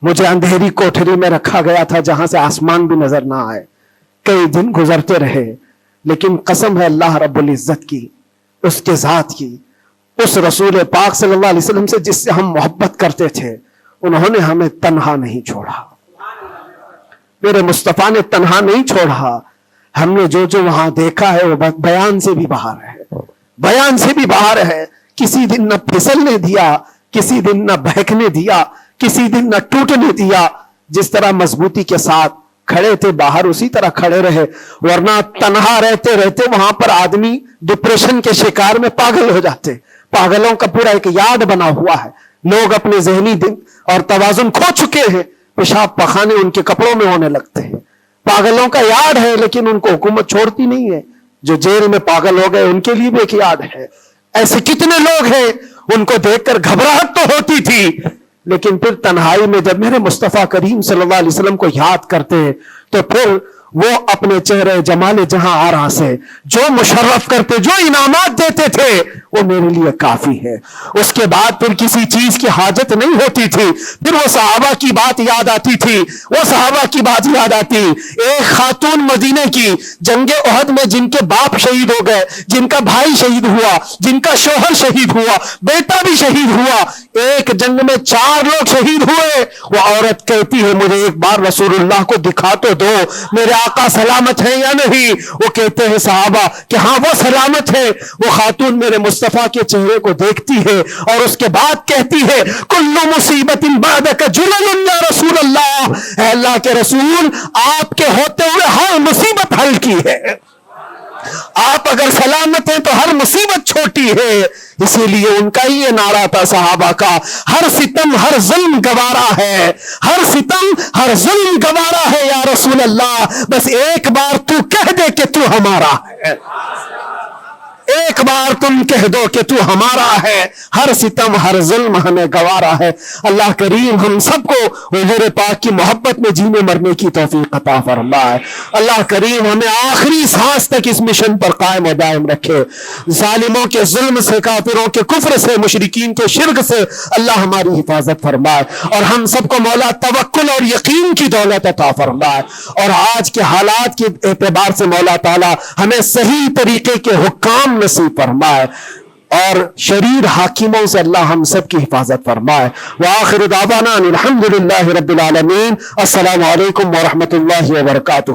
مجھے اندھیری کوٹھری میں رکھا گیا تھا جہاں سے آسمان بھی نظر نہ آئے. کئی دن گزرتے رہے, لیکن قسم ہے اللہ رب العزت کی, اس کے ذات کی, اس رسول پاک صلی اللہ علیہ وسلم سے جس سے ہم محبت کرتے تھے, انہوں نے ہمیں تنہا نہیں چھوڑا. میرے مصطفیٰ نے تنہا نہیں چھوڑا. ہم نے جو وہاں دیکھا ہے وہ بیان سے بھی باہر ہے. کسی دن نہ پھسلنے دیا, کسی دن نہ بہکنے دیا, کسی دن نہ ٹوٹنے دیا. جس طرح مضبوطی کے ساتھ کھڑے تھے باہر اسی طرح کھڑے رہے. ورنہ تنہا رہتے رہتے وہاں پر آدمی ڈپریشن کے شکار میں پاگل ہو جاتے. پاگلوں کا پورا ایک یاد بنا ہوا ہے. لوگ اپنے ذہنی دل اور توازن کھو چکے ہیں، پیشاب پخانے ان کے کپڑوں میں ہونے لگتے ہیں۔ پاگلوں کا یارڈ ہے لیکن ان کو حکومت چھوڑتی نہیں ہے، جو جیل میں پاگل ہو گئے ان کے لیے بھی ایک یارڈ ہے۔ ایسے کتنے لوگ ہیں، ان کو دیکھ کر گھبراہٹ تو ہوتی تھی، لیکن پھر تنہائی میں جب میرے مصطفیٰ کریم صلی اللہ علیہ وسلم کو یاد کرتے ہیں تو پھر وہ اپنے چہرے جمال جہاں آرا سے جو مشرف کرتے، جو انعامات دیتے تھے، وہ میرے لیے کافی ہے۔ اس کے بعد پھر کسی چیز کی حاجت نہیں ہوتی تھی۔ پھر وہ صحابہ کی بات یاد آتی تھی، وہ صحابہ کی بات یاد آتی۔ ایک خاتون مدینے کی جنگ احد میں جن کے باپ شہید ہو گئے، جن کا بھائی شہید ہوا، جن کا شوہر شہید ہوا، بیٹا بھی شہید ہوا، ایک جنگ میں 4 لوگ شہید ہوئے۔ وہ عورت کہتی ہے مجھے ایک بار رسول اللہ کو دکھا تو دو، میرے آقا سلامت ہے یا نہیں؟ وہ کہتے ہیں صحابہ کہ ہاں وہ سلامت ہے۔ وہ خاتون میرے مصطفیٰ کے چہرے کو دیکھتی ہے اور اس کے بعد کہتی ہے کل مصیبت بعدک جلل یا رسول اللہ، اے اللہ کے رسول آپ کے ہوتے ہوئے ہر مصیبت حل کی ہے، آپ اگر سلامت ہیں تو ہر مصیبت چھوٹی ہے۔ اسی لیے ان کا یہ نعرہ تھا صحابہ کا، ہر ستم ہر ظلم گوارا ہے، ہر ستم ہر ظلم گوارا ہے یا رسول اللہ، بس ایک بار تو کہہ دے کہ تو ہمارا ہے، ایک بار تم کہہ دو کہ تو ہمارا ہے، ہر ستم ہر ظلم ہمیں گوارا ہے۔ اللہ کریم ہم سب کو حضور پاک کی محبت میں جینے مرنے کی توفیق عطا فرمائے۔ اللہ کریم ہمیں آخری سانس تک اس مشن پر قائم و دائم رکھے۔ ظالموں کے ظلم سے، کافروں کے کفر سے، مشرکین کے شرک سے اللہ ہماری حفاظت فرمائے، اور ہم سب کو مولا توکل اور یقین کی دولت عطا فرمائے، اور آج کے حالات کے اعتبار سے مولا تعالی ہمیں صحیح طریقے کے حکام نصیب فرمائے، اور شریر حاکموں سے اللہ ہم سب کی حفاظت فرمائے۔ وآخر دعوانا الحمدللہ رب العالمین۔ السلام علیکم ورحمۃ اللہ وبرکاتہ۔